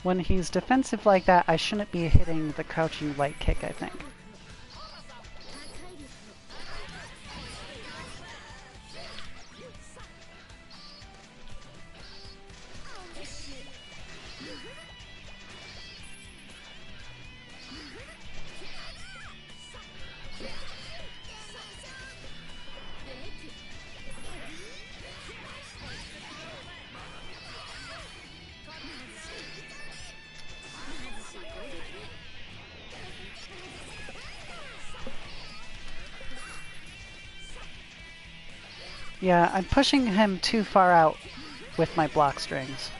When he's defensive like that, I shouldn't be hitting the crouching light kick, I think. Yeah, I'm pushing him too far out with my block strings.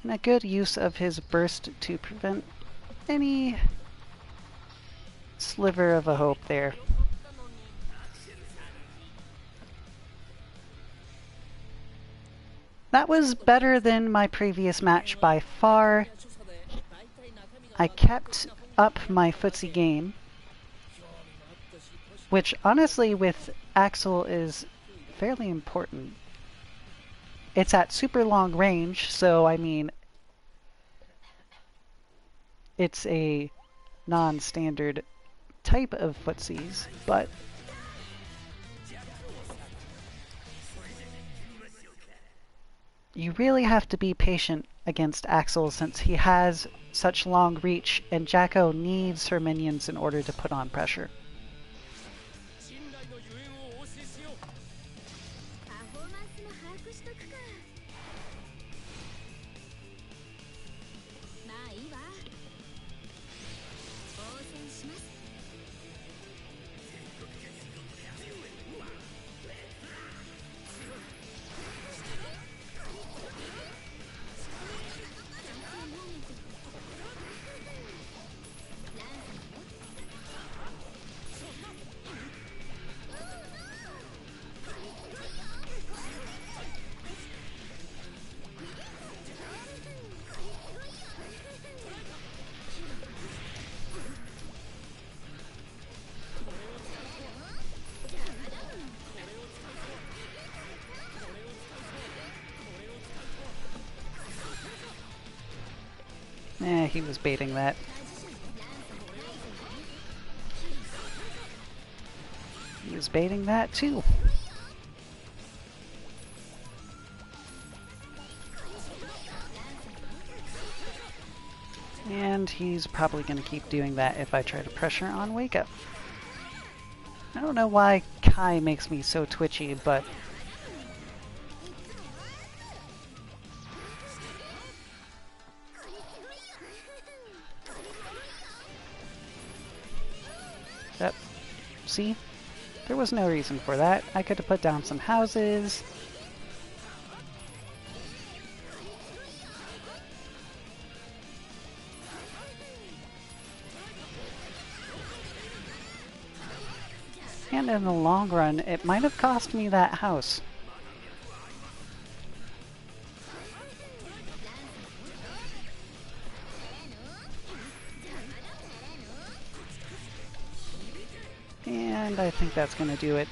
And a good use of his burst to prevent any sliver of a hope there. That was better than my previous match by far. I kept up my footsie game, which honestly with Axel is fairly important. It's at super long range, so I mean, it's a non-standard type of footsies, but you really have to be patient against Axel since he has such long reach and Jacko needs her minions in order to put on pressure. He was baiting that. He was baiting that too. And he's probably going to keep doing that if I try to pressure on Wake Up. I don't know why Kai makes me so twitchy, but yep. See? There was no reason for that. I could have put down some houses. And in the long run, it might have cost me that house. And I think that's going to do it.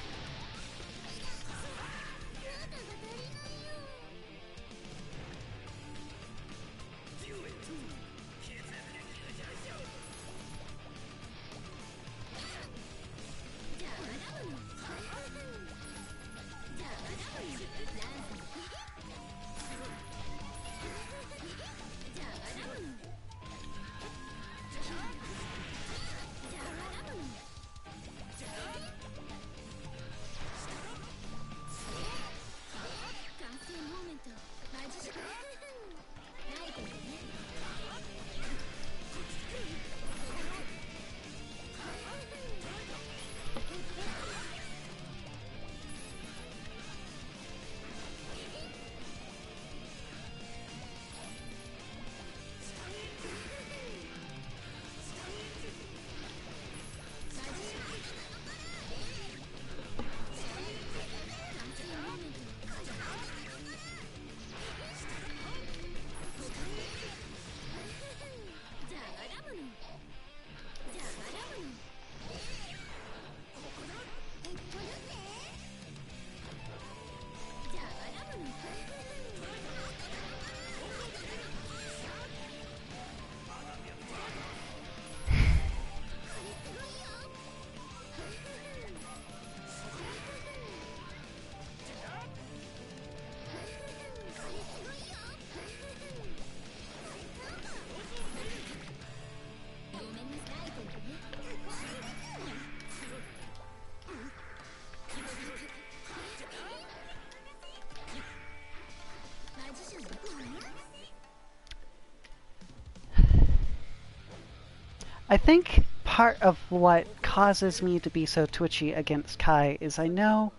I think part of what causes me to be so twitchy against Kai is I know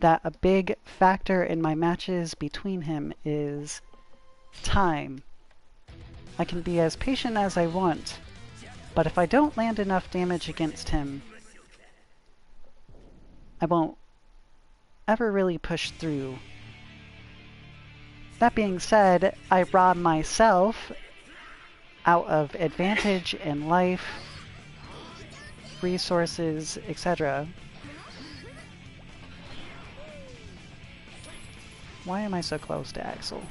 that a big factor in my matches between him is time. I can be as patient as I want, but if I don't land enough damage against him, I won't ever really push through. That being said, I rob myself out of advantage in life resources, etc. Why am I so close to Axel?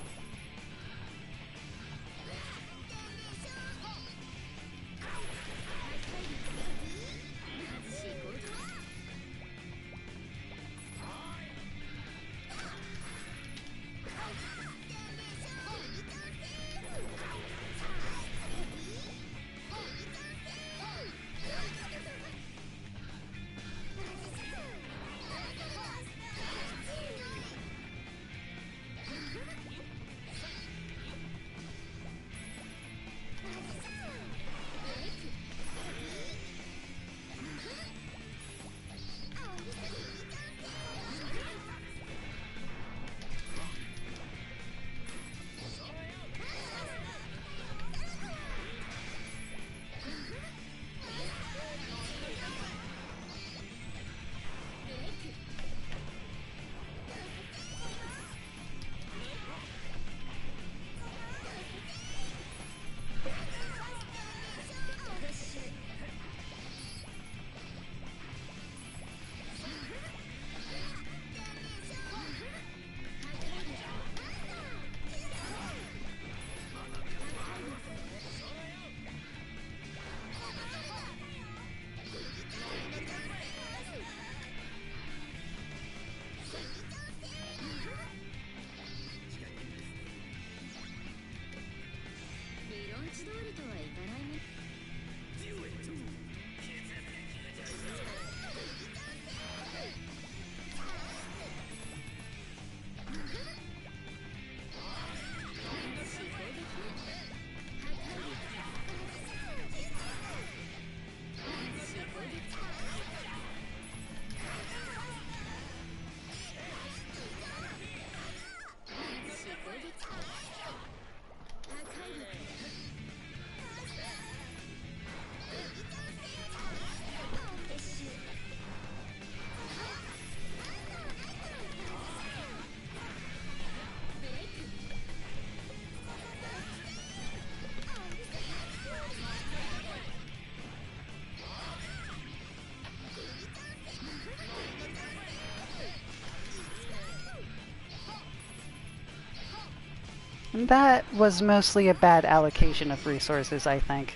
That was mostly a bad allocation of resources, I think.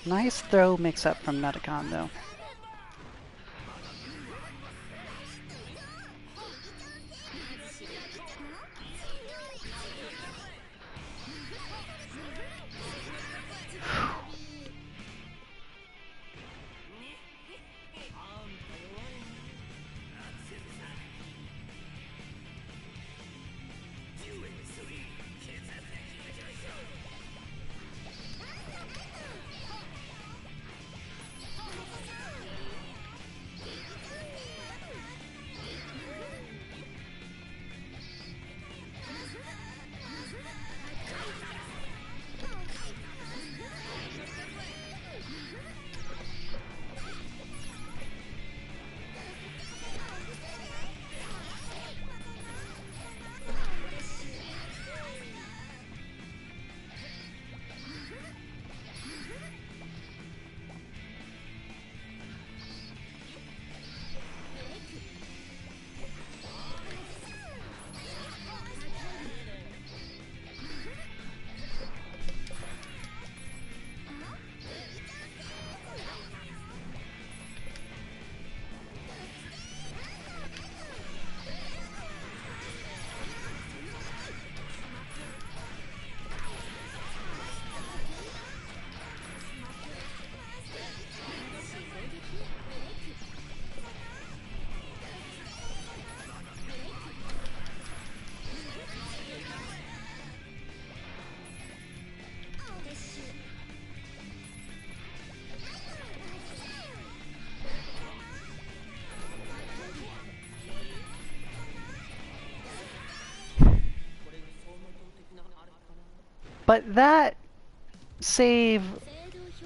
Nice throw mix-up from Nutacon, though. But that save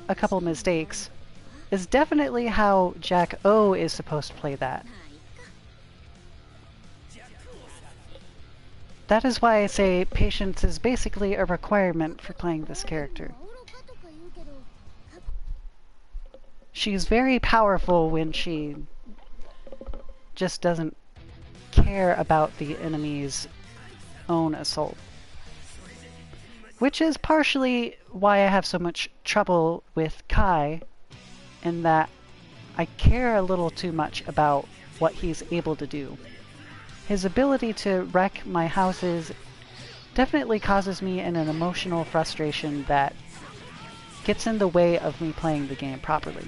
a couple mistakes is definitely how Jack O is supposed to play that. That is why I say patience is basically a requirement for playing this character. She's very powerful when she just doesn't care about the enemy's own assault. Which is partially why I have so much trouble with Kai, in that I care a little too much about what he's able to do. His ability to wreck my houses definitely causes me an emotional frustration that gets in the way of me playing the game properly.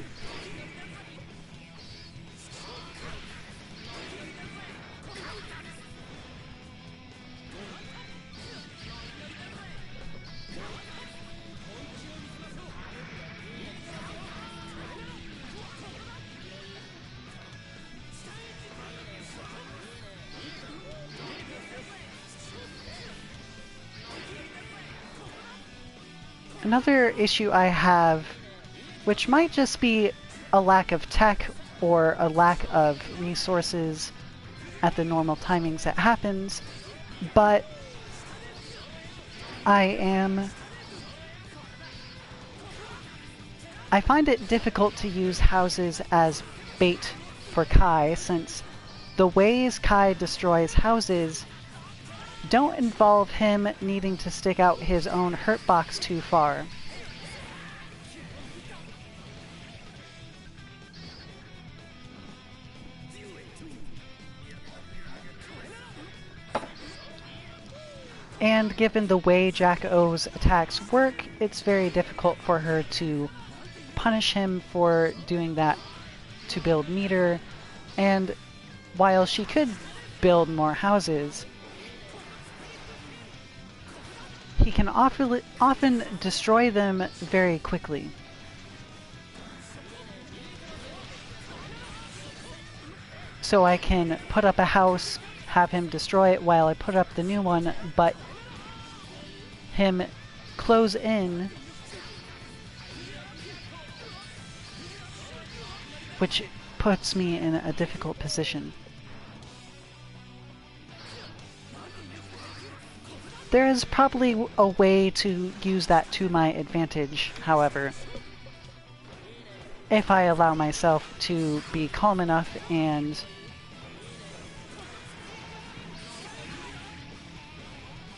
Another issue I have, which might just be a lack of tech or a lack of resources at the normal timings it happens, but I find it difficult to use houses as bait for Kai, since the ways Kai destroys houses don't involve him needing to stick out his own hurt box too far. And given the way Jack-O's attacks work, it's very difficult for her to punish him for doing that to build meter, and while she could build more houses, he can often destroy them very quickly. So I can put up a house, have him destroy it while I put up the new one, but him close in, which puts me in a difficult position. There is probably a way to use that to my advantage, however, if I allow myself to be calm enough and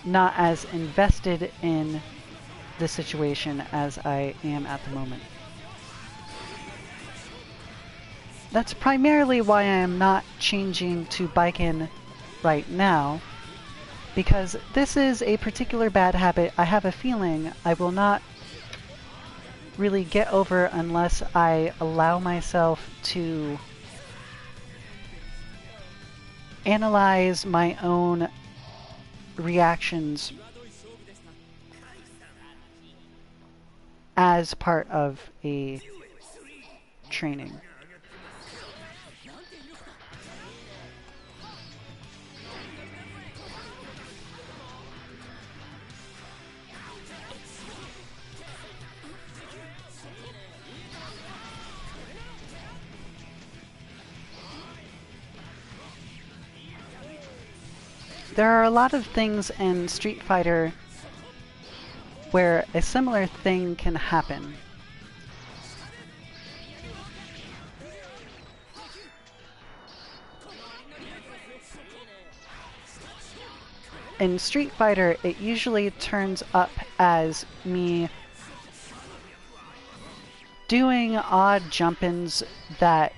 not as invested in the situation as I am at the moment. That's primarily why I am not changing to Baiken right now, because this is a particular bad habit I have a feeling I will not really get over unless I allow myself to analyze my own reactions as part of a training. There are a lot of things in Street Fighter where a similar thing can happen. In Street Fighter, it usually turns up as me doing odd jump-ins that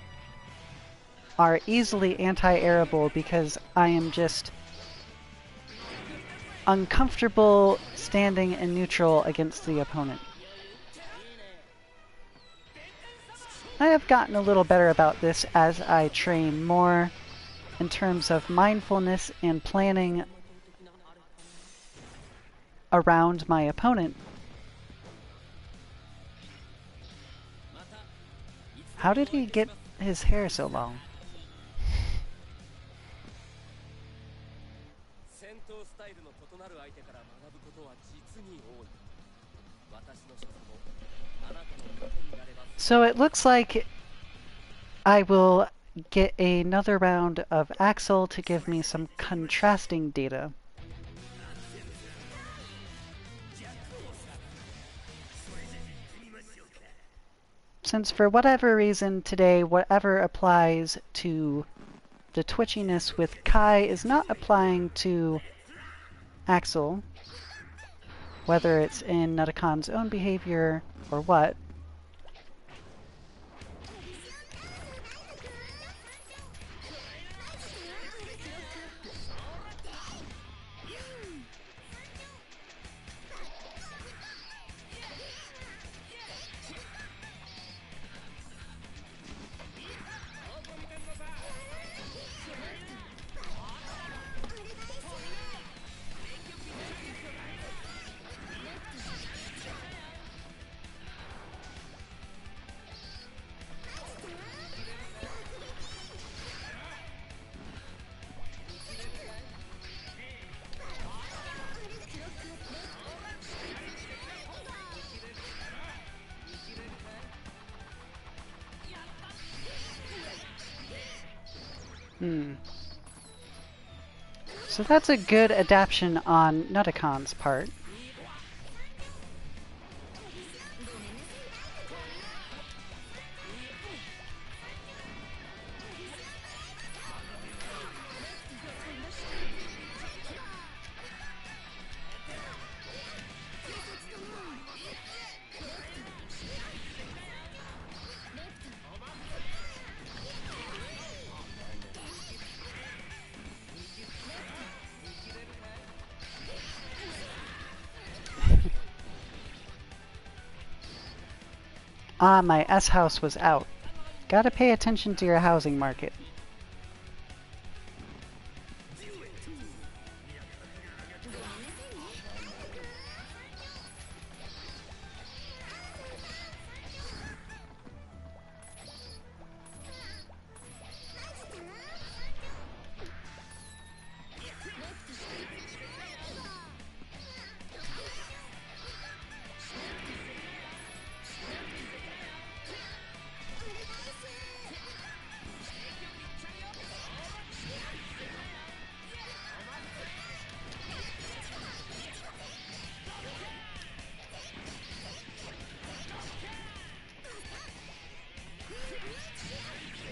are easily anti-airable because I am just uncomfortable standing in neutral against the opponent. I have gotten a little better about this as I train more in terms of mindfulness and planning around my opponent. How did he get his hair so long? So it looks like I will get another round of Axel to give me some contrasting data. since for whatever reason today, whatever applies to the twitchiness with Kai is not applying to Axel, whether it's in Nuttacon's own behavior or what. So that's a good adaptation on Nuttacon's part. Ah, my S house was out. Gotta pay attention to your housing market.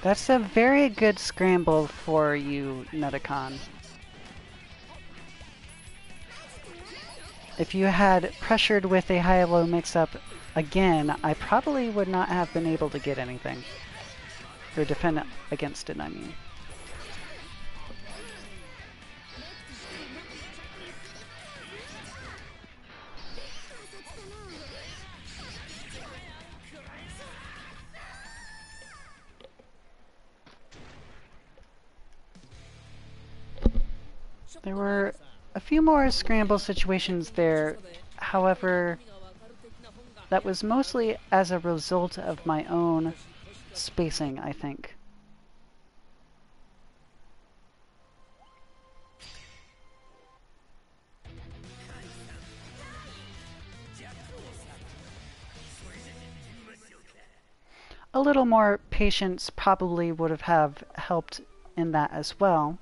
That's a very good scramble for you, Nuttacon. If you had pressured with a high-low mix-up again, I probably would not have been able to get anything. Or defend against it, I mean. There were a few more scramble situations there, however, that was mostly as a result of my own spacing, I think. A little more patience probably would have helped in that as well.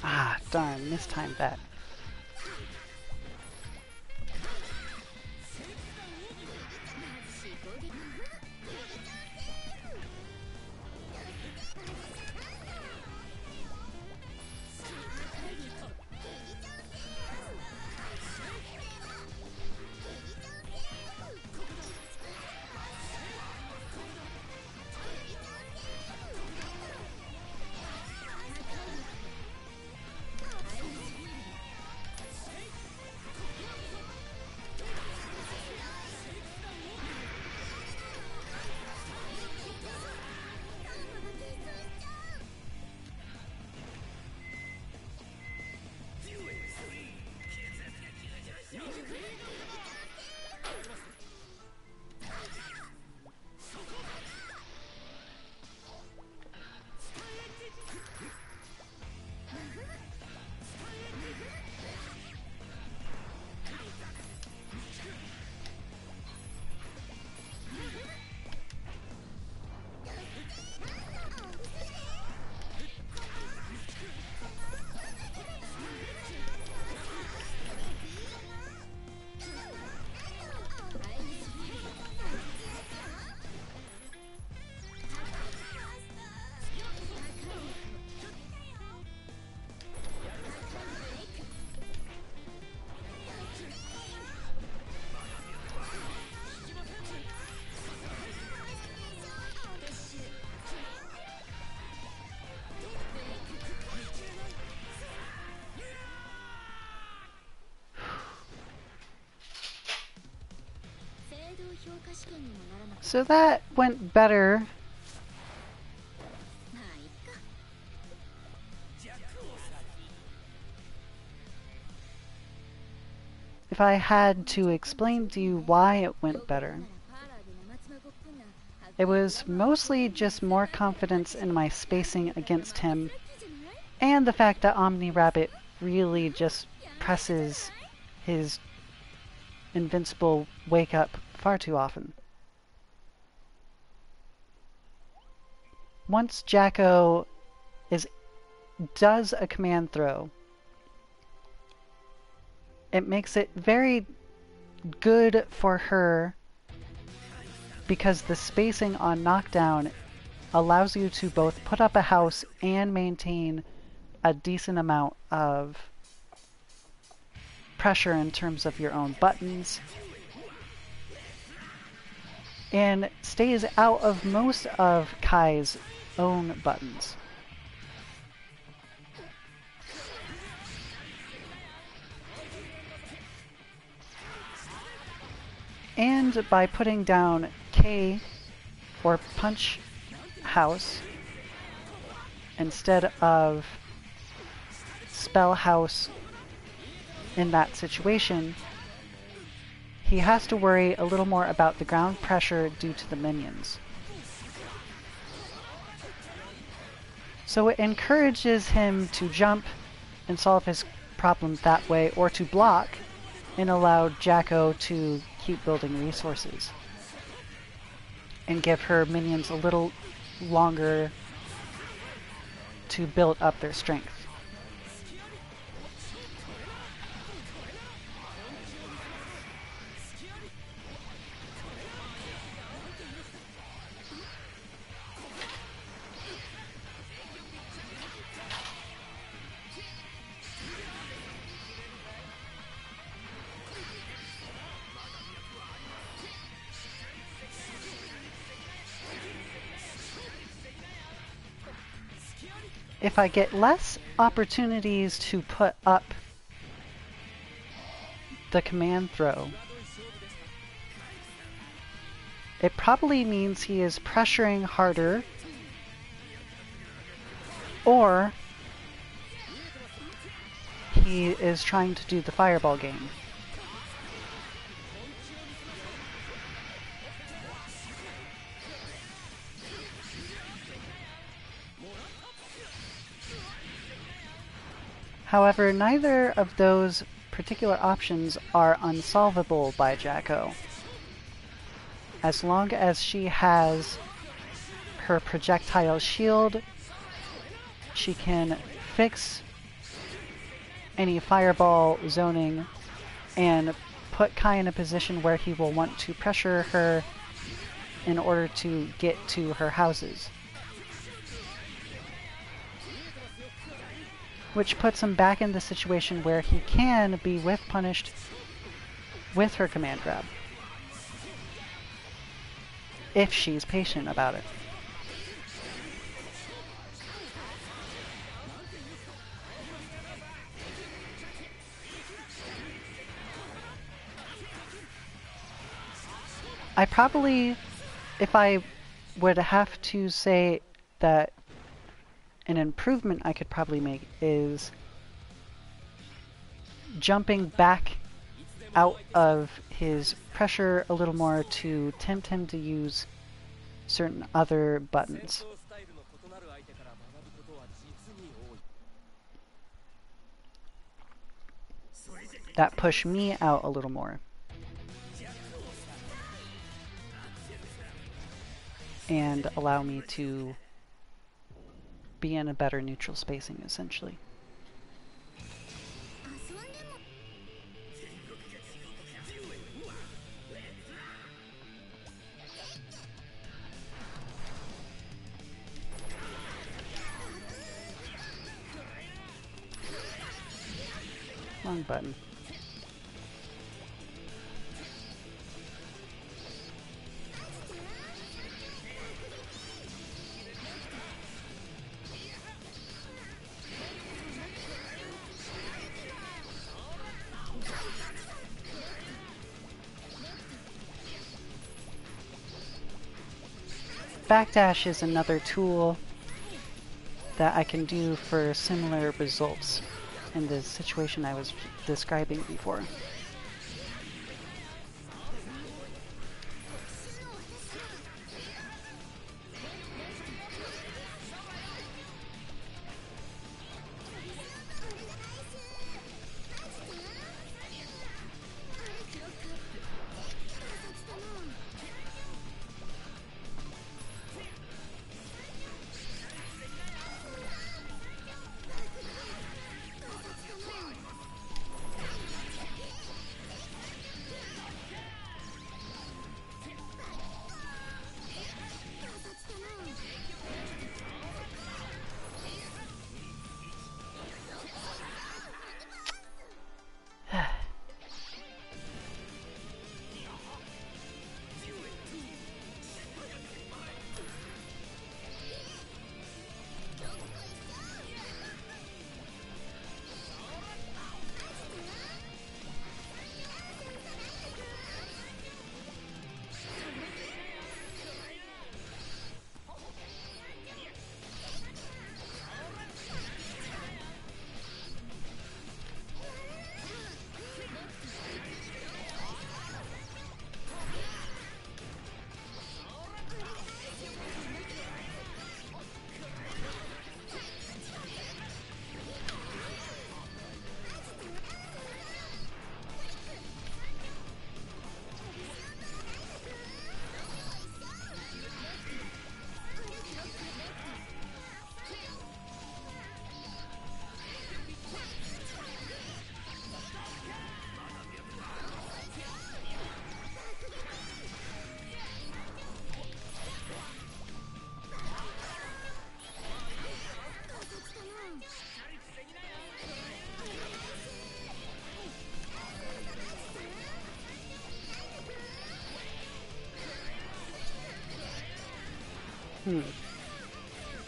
Ah, darn, mistimed that. So that went better. If I had to explain to you why it went better, it was mostly just more confidence in my spacing against him, and the fact that Omni Rabbit really just presses his invincible wake up far too often. Once Jacko does a command throw, it makes it very good for her because the spacing on knockdown allows you to both put up a house and maintain a decent amount of pressure in terms of your own buttons, and stays out of most of Kai's own buttons. And by putting down K or Punch House instead of Spell House in that situation, he has to worry a little more about the ground pressure due to the minions. So it encourages him to jump and solve his problems that way, or to block and allow Jacko to keep building resources and give her minions a little longer to build up their strength. If I get less opportunities to put up the command throw, it probably means he is pressuring harder, or he is trying to do the fireball game. However, neither of those particular options are unsolvable by Jacko. As long as she has her projectile shield, she can fix any fireball zoning and put Kai in a position where he will want to pressure her in order to get to her houses. Which puts him back in the situation where he can be punished with her command grab. If she's patient about it. I probably, if I would have to say that an improvement I could probably make is jumping back out of his pressure a little more to tempt him to use certain other buttons. That push me out a little more. And allow me to be in a better neutral spacing, essentially. Wrong button. Backdash is another tool that I can do for similar results in the situation I was describing before.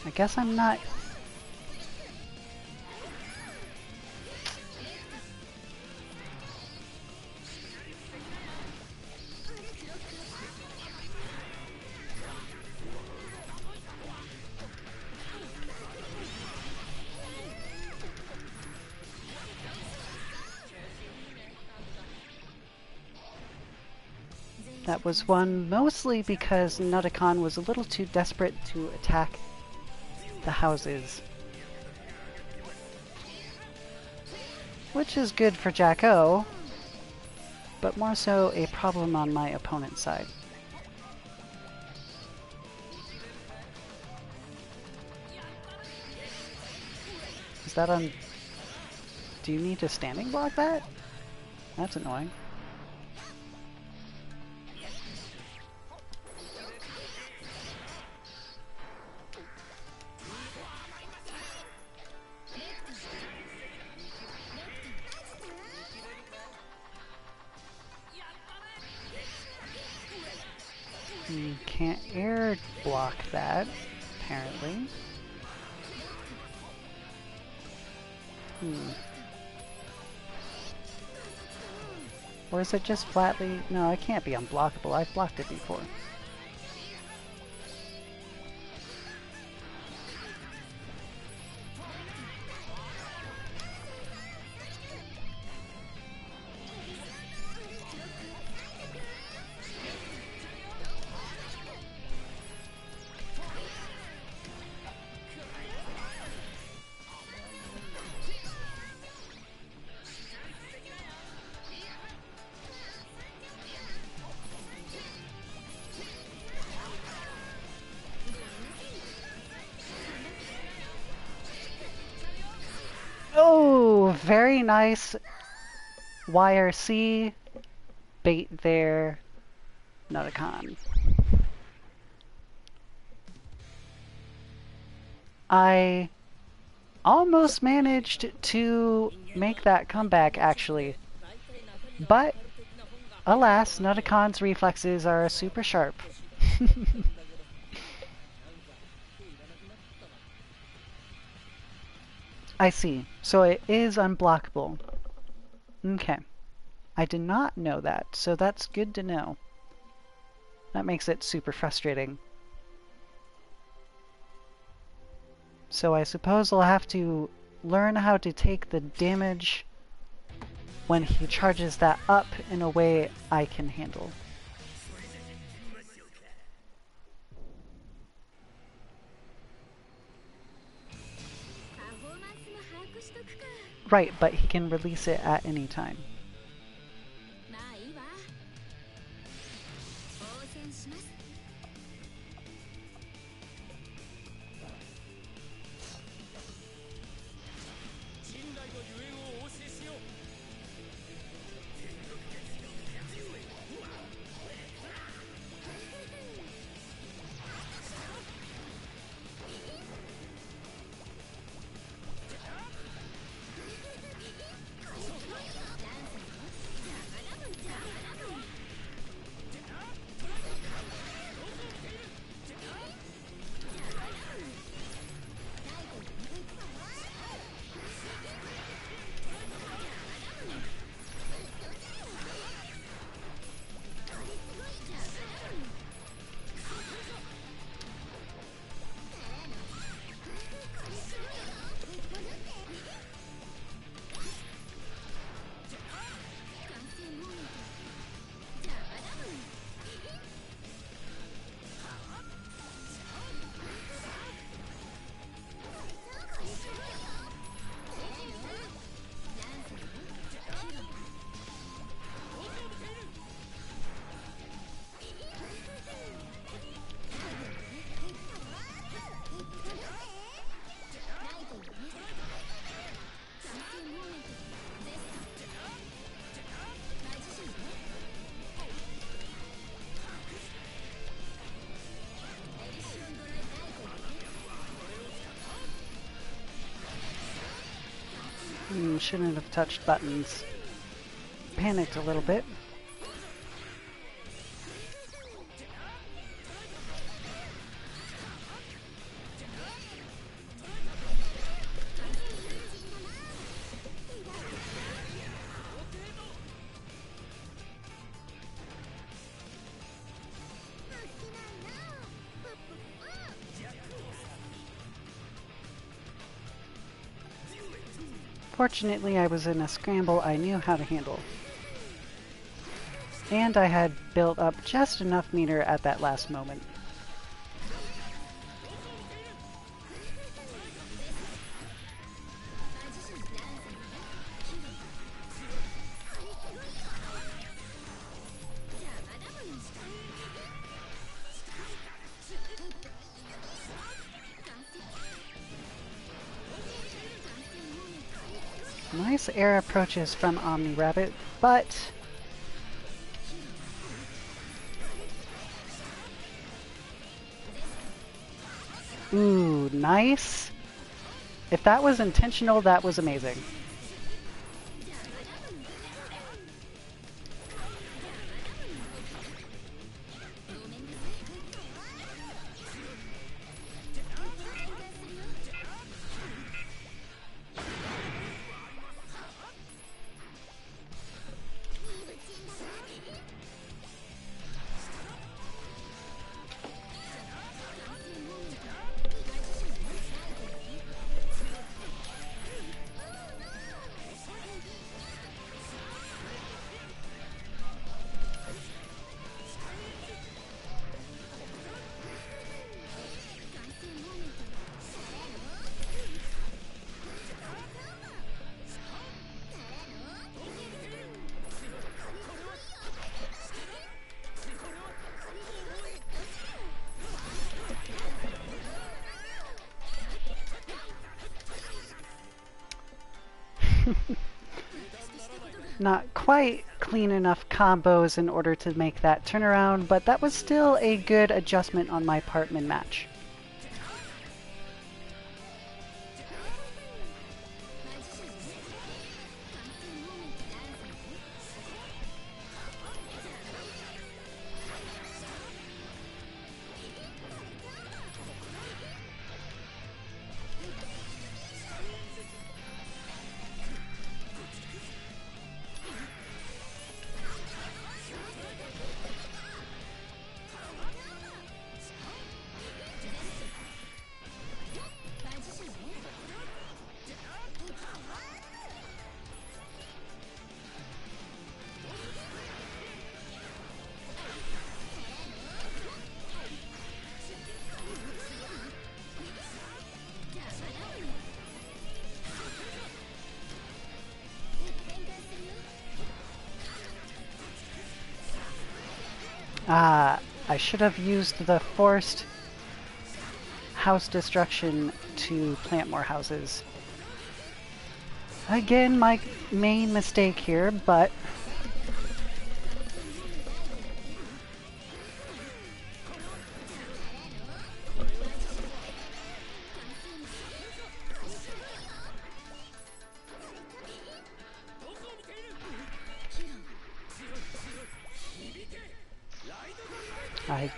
I guess I'm not... That was won mostly because Nutakan was a little too desperate to attack the houses. Which is good for Jack-O, but more so a problem on my opponent's side. Is that on... Do you need to standing block that? That's annoying. You can't air block that, apparently. Or is it just flatly... No, it can't be unblockable. I've blocked it before. Oh, very nice YRC bait there, not a con. I almost managed to make that comeback, actually. But, alas, Noticon's reflexes are super sharp. I see. So it is unblockable. Okay. I did not know that, so that's good to know. That makes it super frustrating. So I suppose I'll have to learn how to take the damage when he charges that up in a way I can handle. Right, but he can release it at any time. Shouldn't have touched buttons. Panicked a little bit. Fortunately, I was in a scramble I knew how to handle. And I had built up just enough meter at that last moment. Nice air approaches from Omni Rabbit, but ooh, nice. If that was intentional, that was amazing. Not quite clean enough combos in order to make that turnaround, but that was still a good adjustment on my part mid-match. I should have used the forced house destruction to plant more houses. Again, my main mistake here, but I...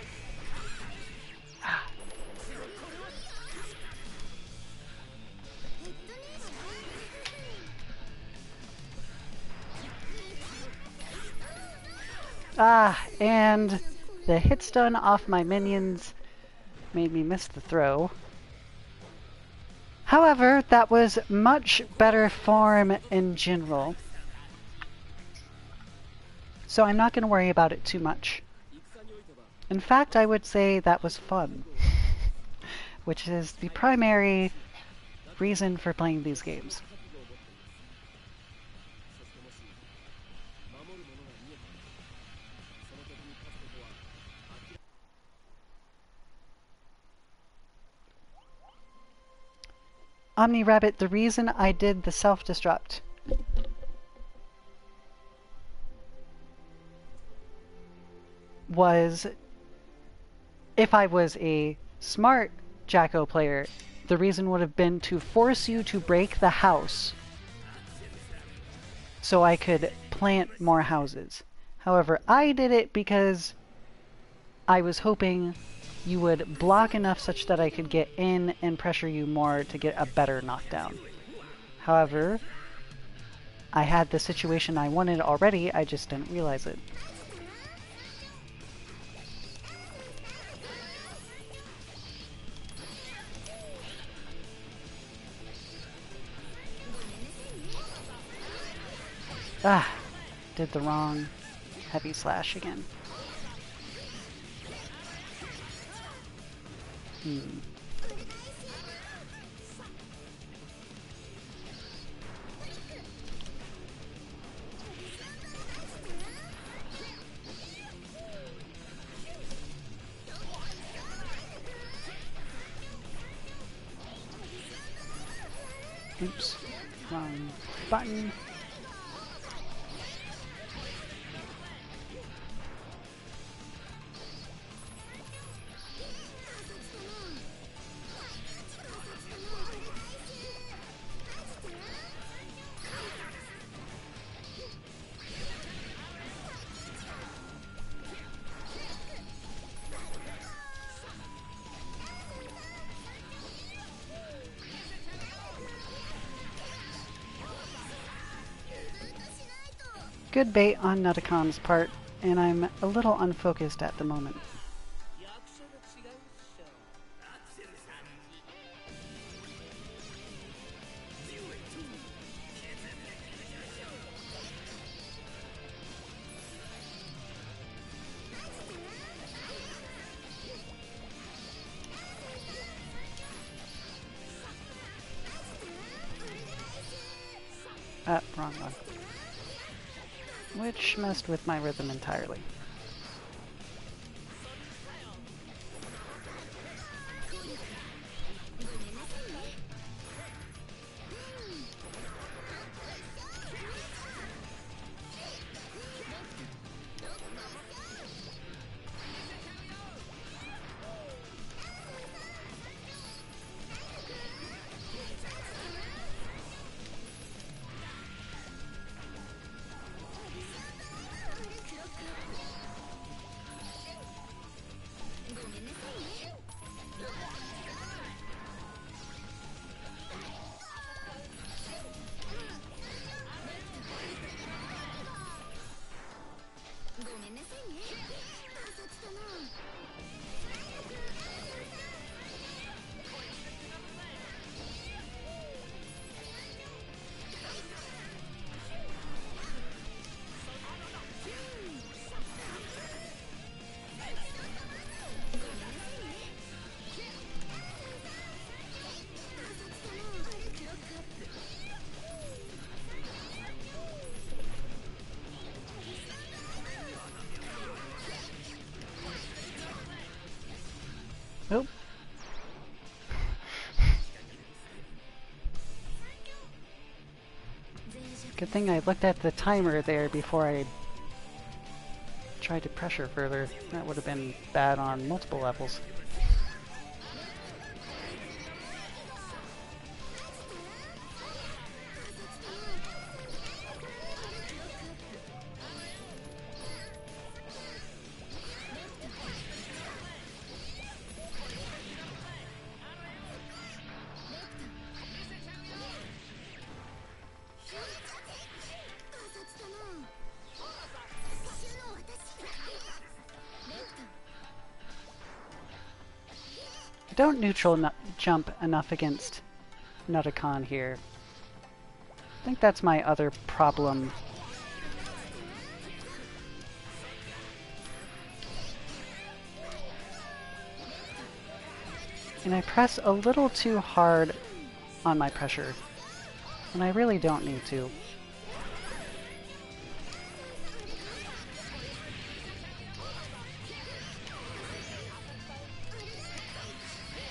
and the hit stun off my minions made me miss the throw. However, that was much better form in general, so I'm not going to worry about it too much. In fact, I would say that was fun, which is the primary reason for playing these games. Omni Rabbit, the reason I did the self-destruct was, if I was a smart Jacko player, the reason would have been to force you to break the house so I could plant more houses. However, I did it because I was hoping you would block enough such that I could get in and pressure you more to get a better knockdown. However, I had the situation I wanted already, I just didn't realize it. Did the wrong heavy slash again. Oops. Wrong button. Good bait on Nutacon's part, and I'm a little unfocused at the moment. Wrong one. Which messed with my rhythm entirely. Nope. Good thing I looked at the timer there before I tried to pressure further. That would have been bad on multiple levels. I don't neutral jump enough against Nutacon here. I think that's my other problem. And I press a little too hard on my pressure, and I really don't need to.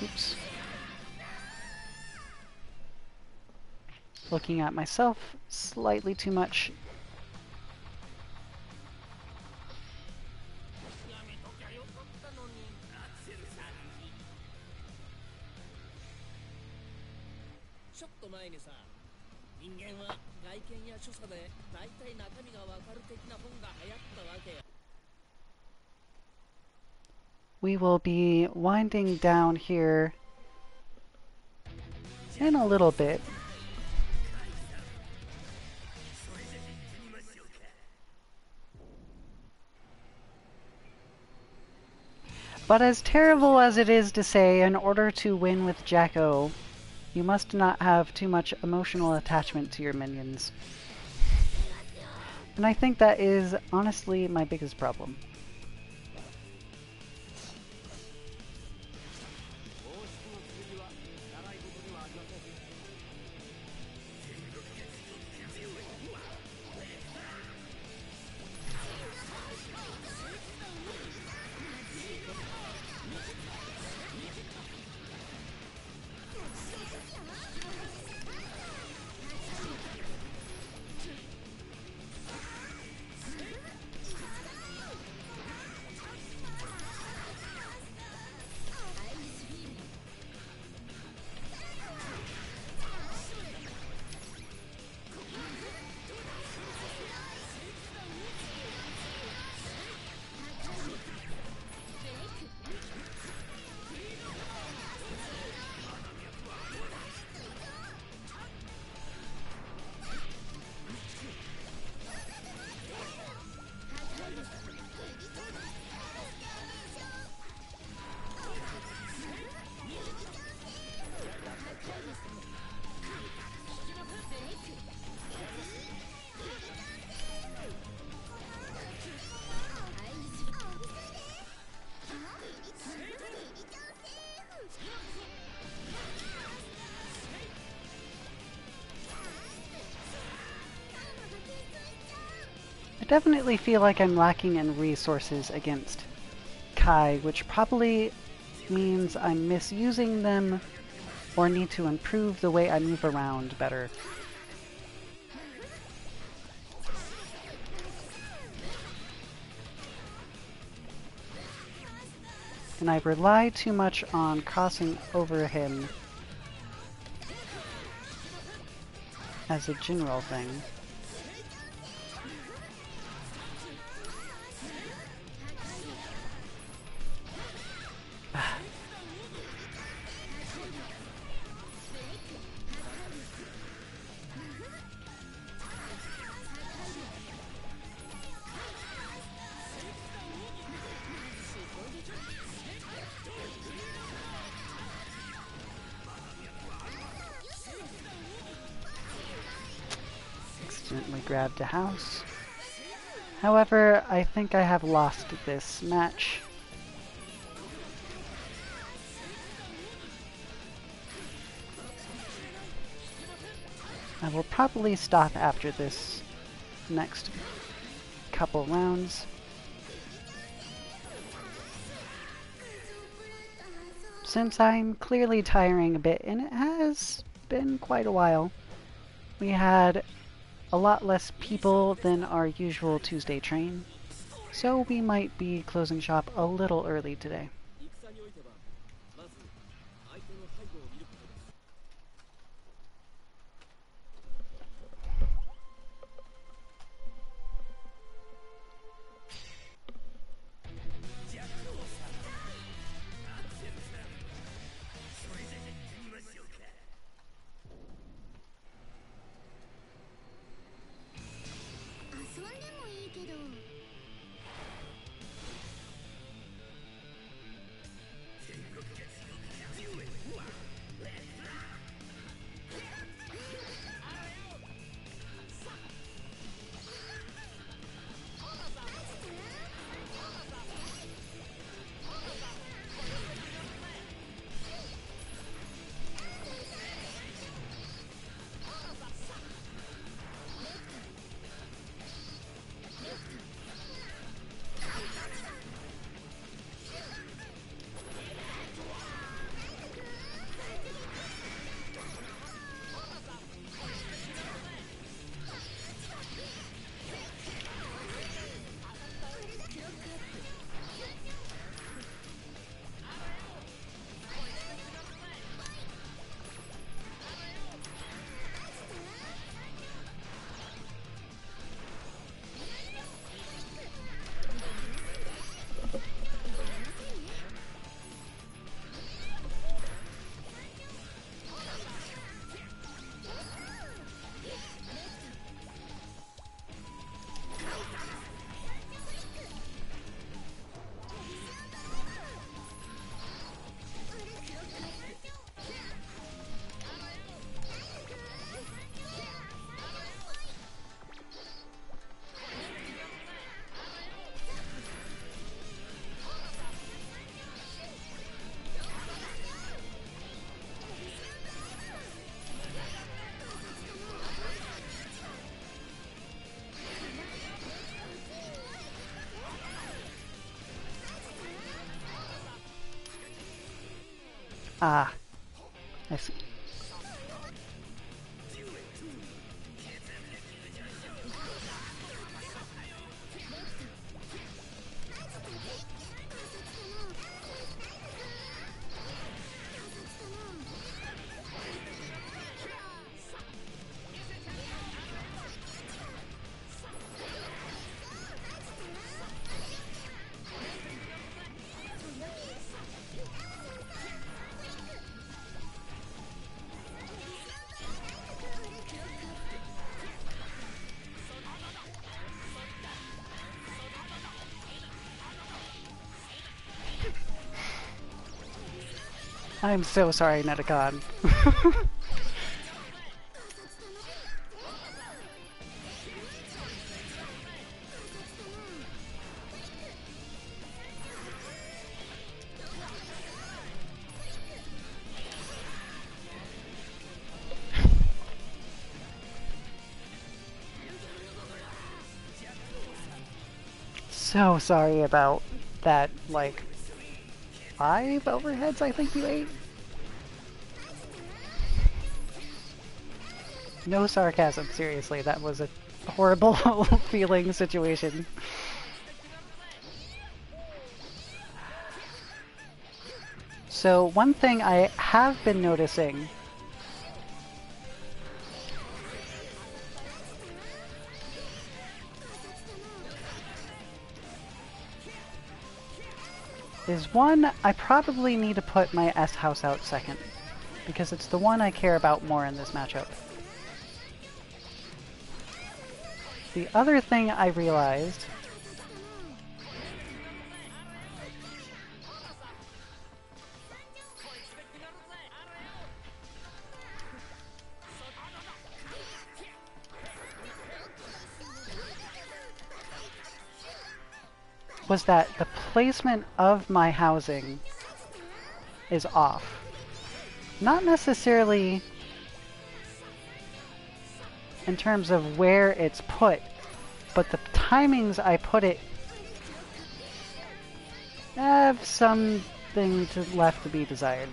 Oops. Looking at myself slightly too much. We will be winding down here in a little bit. But as terrible as it is to say, in order to win with Jacko, you must not have too much emotional attachment to your minions. And I think that is honestly my biggest problem. I definitely feel like I'm lacking in resources against Kai, which probably means I'm misusing them or need to improve the way I move around better. And I rely too much on crossing over him as a general thing. Accidentally grabbed a house. However, I think I have lost this match. I will probably stop after this next couple rounds. Since I'm clearly tiring a bit, and it has been quite a while. We had a lot less people than our usual Tuesday train, so we might be closing shop a little early today. Ah, I see. I'm so sorry, Netacon. so sorry about that, like, 5 overheads I think you ate. No sarcasm, seriously, that was a horrible feeling situation. So one thing I have been noticing is one, I probably need to put my S house out second, because it's the one I care about more in this matchup. The other thing I realized was that the placement of my housing is off. Not necessarily in terms of where it's put, but the timings I put it have something left to be desired.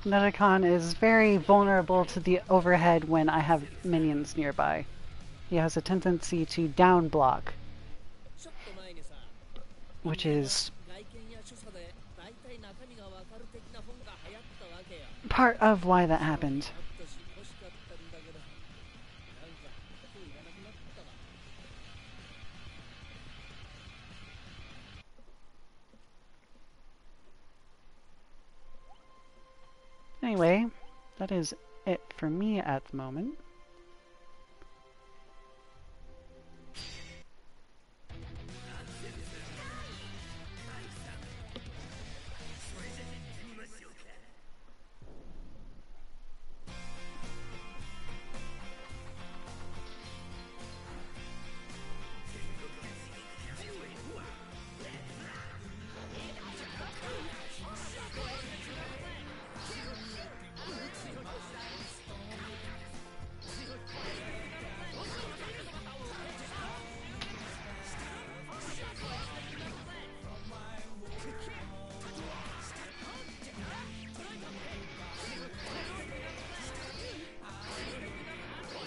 Nutacon is very vulnerable to the overhead when I have minions nearby. He has a tendency to down block, which is part of why that happened. Anyway, that is it for me at the moment.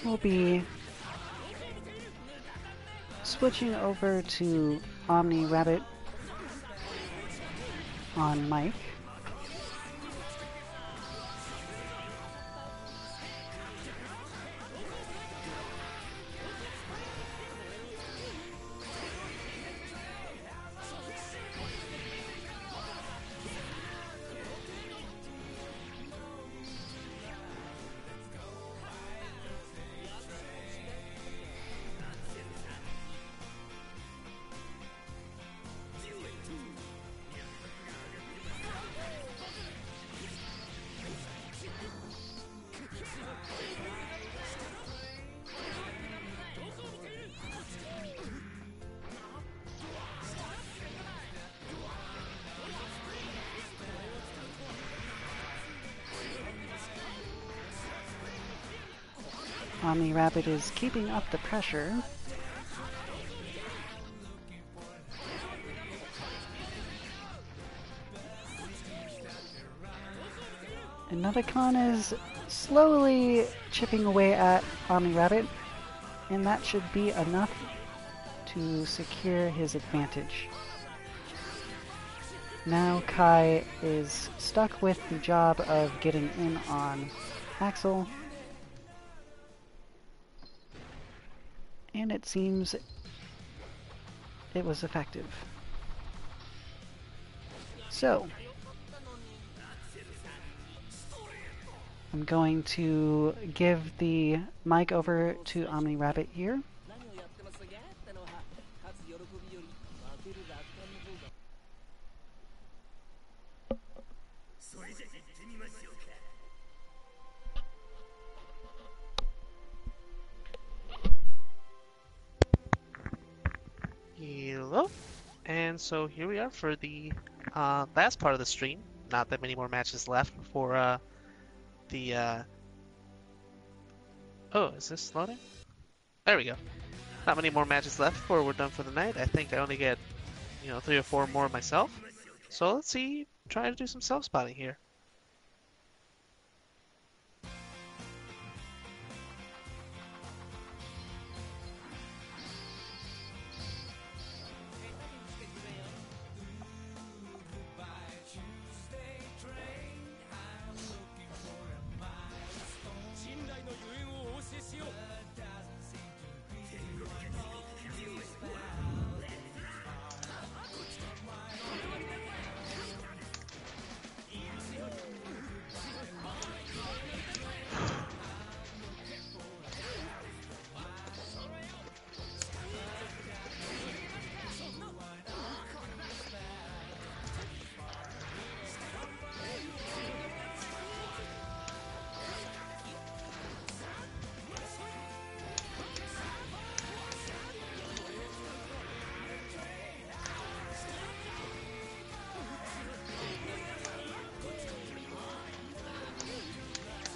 We'll be switching over to Omni Rabbit on Mike. Omni Rabbit is keeping up the pressure. And Nutacon is slowly chipping away at Omni Rabbit, and that should be enough to secure his advantage. Now Kai is stuck with the job of getting in on Axel. And it seems it was effective. So, I'm going to give the mic over to Omni Rabbit here. Hello, and so here we are for the last part of the stream. Not that many more matches left before the oh, is this loading? There we go. Not many more matches left before we're done for the night. I think I only get, 3 or 4 more myself. So let's see, try to do some self-spotting here.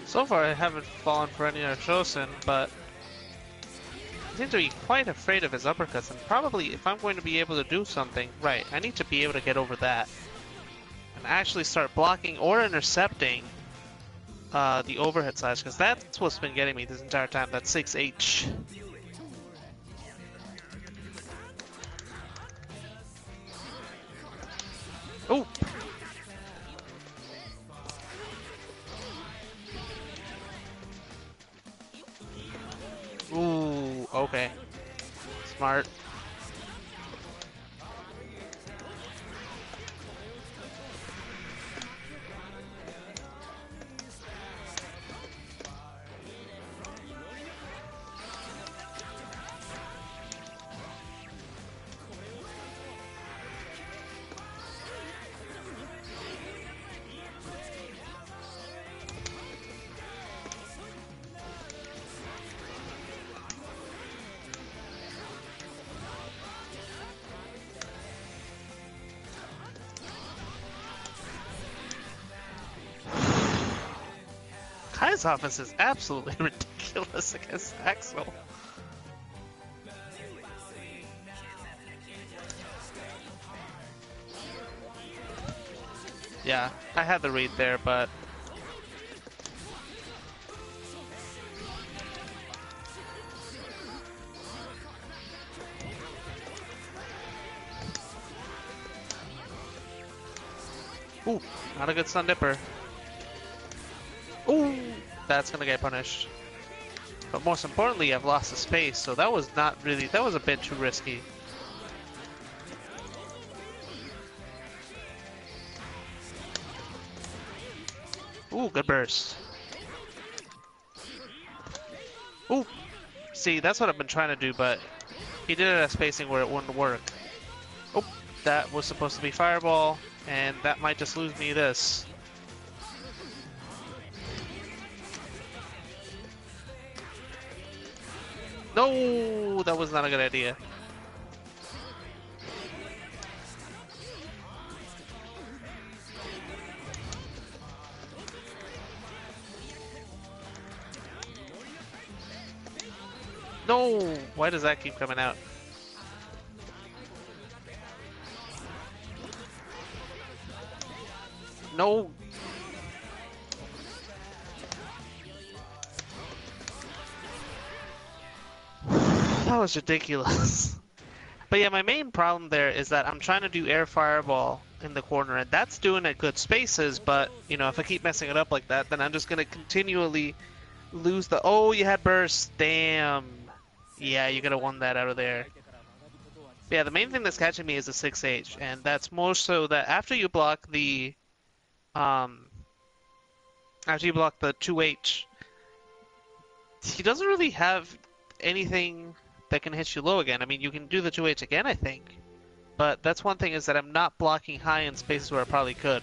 So far I haven't fallen for any Shosen, but I seem to be quite afraid of his uppercuts, and probably if I'm going to be able to do something, right, I need to be able to get over that and actually start blocking or intercepting the overhead slash, because that's what's been getting me this entire time, that 6H. Oh! Ooh, okay. Smart. Kai's offense is absolutely ridiculous against Axel. Yeah, I had the read there, but ooh, not a good Sun Dipper. Ooh, that's gonna get punished. But most importantly, I've lost the space, so that was not really, that was a bit too risky. Ooh, good burst. Ooh, see, that's what I've been trying to do, but he did it at a spacing where it wouldn't work. Oh, that was supposed to be Fireball, and that might just lose me this. No, that was not a good idea. No, why does that keep coming out? No. That was ridiculous. But yeah, my main problem there is that I'm trying to do air fireball in the corner, and that's doing at good spaces, but, if I keep messing it up like that, then I'm just going to continually lose the... Oh, you had burst. Damn. Yeah, you could have won that out of there. But yeah, the main thing that's catching me is the 6H, and that's more so that after you block the... after you block the 2H, he doesn't really have anything that can hit you low again. I mean, you can do the 2H again, I think. But that's one thing, is that I'm not blocking high in spaces where I probably could.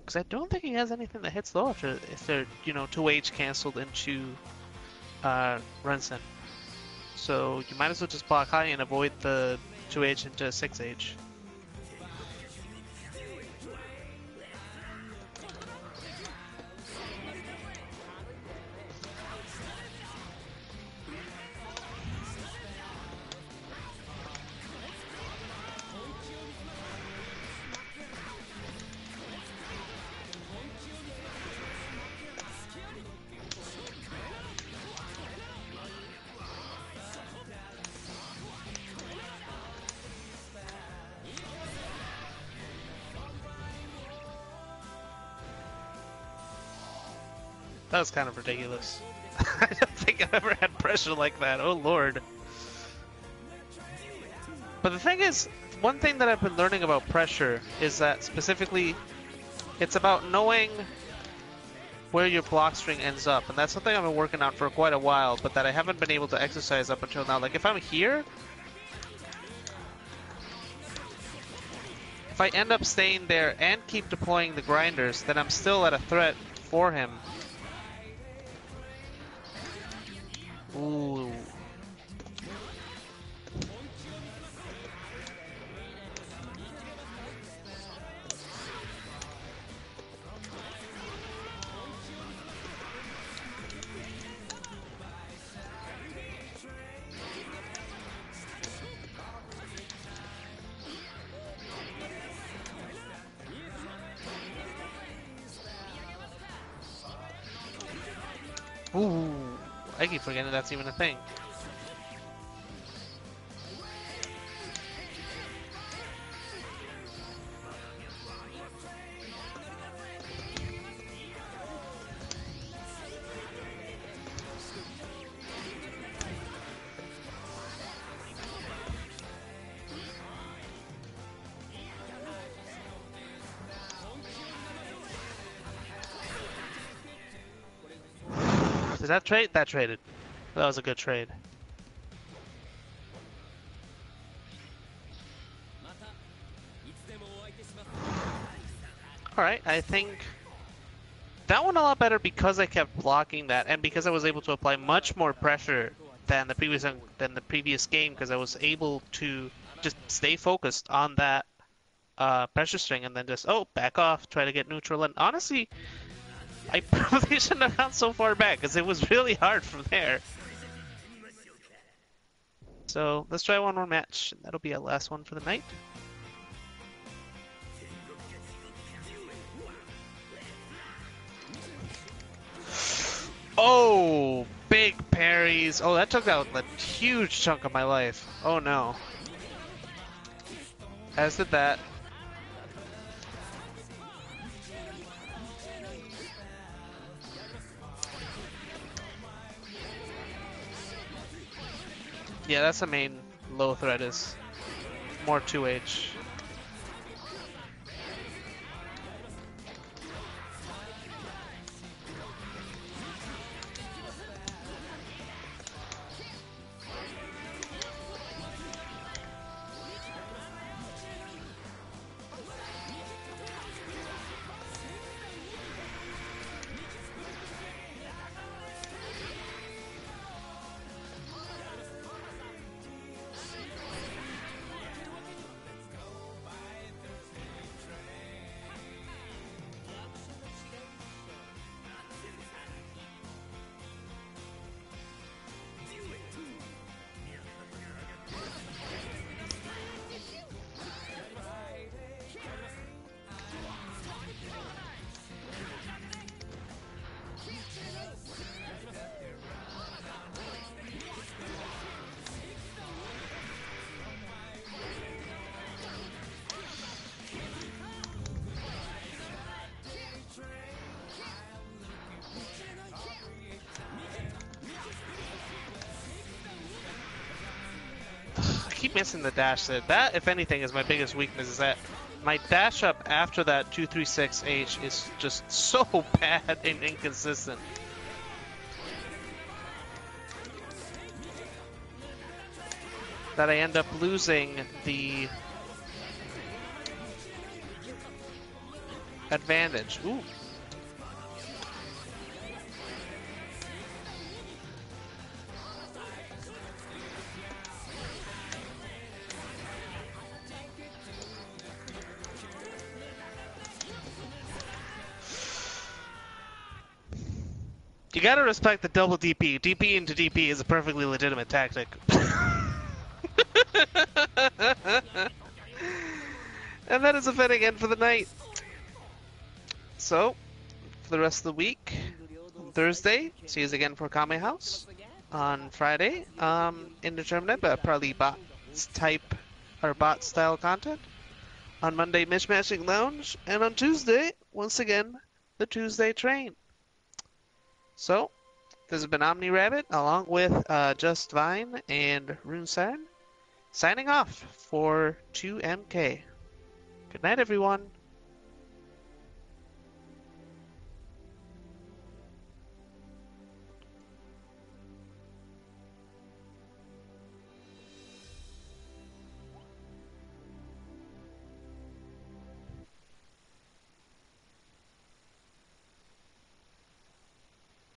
Because I don't think he has anything that hits low if they're 2H canceled into runs in. So you might as well just block high and avoid the 2H into 6H. That was kind of ridiculous. I don't think I've ever had pressure like that. Oh lord. But the thing is, one thing that I've been learning about pressure is that specifically it's about knowing where your block string ends up. And that's something I've been working on for quite a while, but that I haven't been able to exercise up until now. Like if I'm here, if I end up staying there and keep deploying the grinders, then I'm still at a threat for him. Ooh. Ooh. I keep forgetting that's even a thing. Did that trade? That traded. That was a good trade. Alright, I think that went a lot better because I kept blocking that and because I was able to apply much more pressure than the previous game because I was able to just stay focused on that pressure string and then just, oh, back off, try to get neutral. And honestly, I probably shouldn't have gone so far back because it was really hard from there. So let's try one more match. That'll be our last one for the night. Oh, big parries. Oh, that took out a huge chunk of my life. Oh no. As did that. Yeah, that's the main low threat is more 2H. Keep missing the dash there. That, if anything, is my biggest weakness, is that my dash up after that 236H is just so bad and inconsistent. That I end up losing the advantage. Ooh. You gotta respect the double DP. DP into DP is a perfectly legitimate tactic. And that is a fitting end for the night. So, for the rest of the week, on Thursday, see us again for Kame House. On Friday, indeterminate, but probably bot type or bot style content. On Monday, Mishmashing Lounge. And on Tuesday, once again, the Tuesday train. So, this has been Omni Rabbit along with Just Vine and Runesarn signing off for 2MK. Good night, everyone.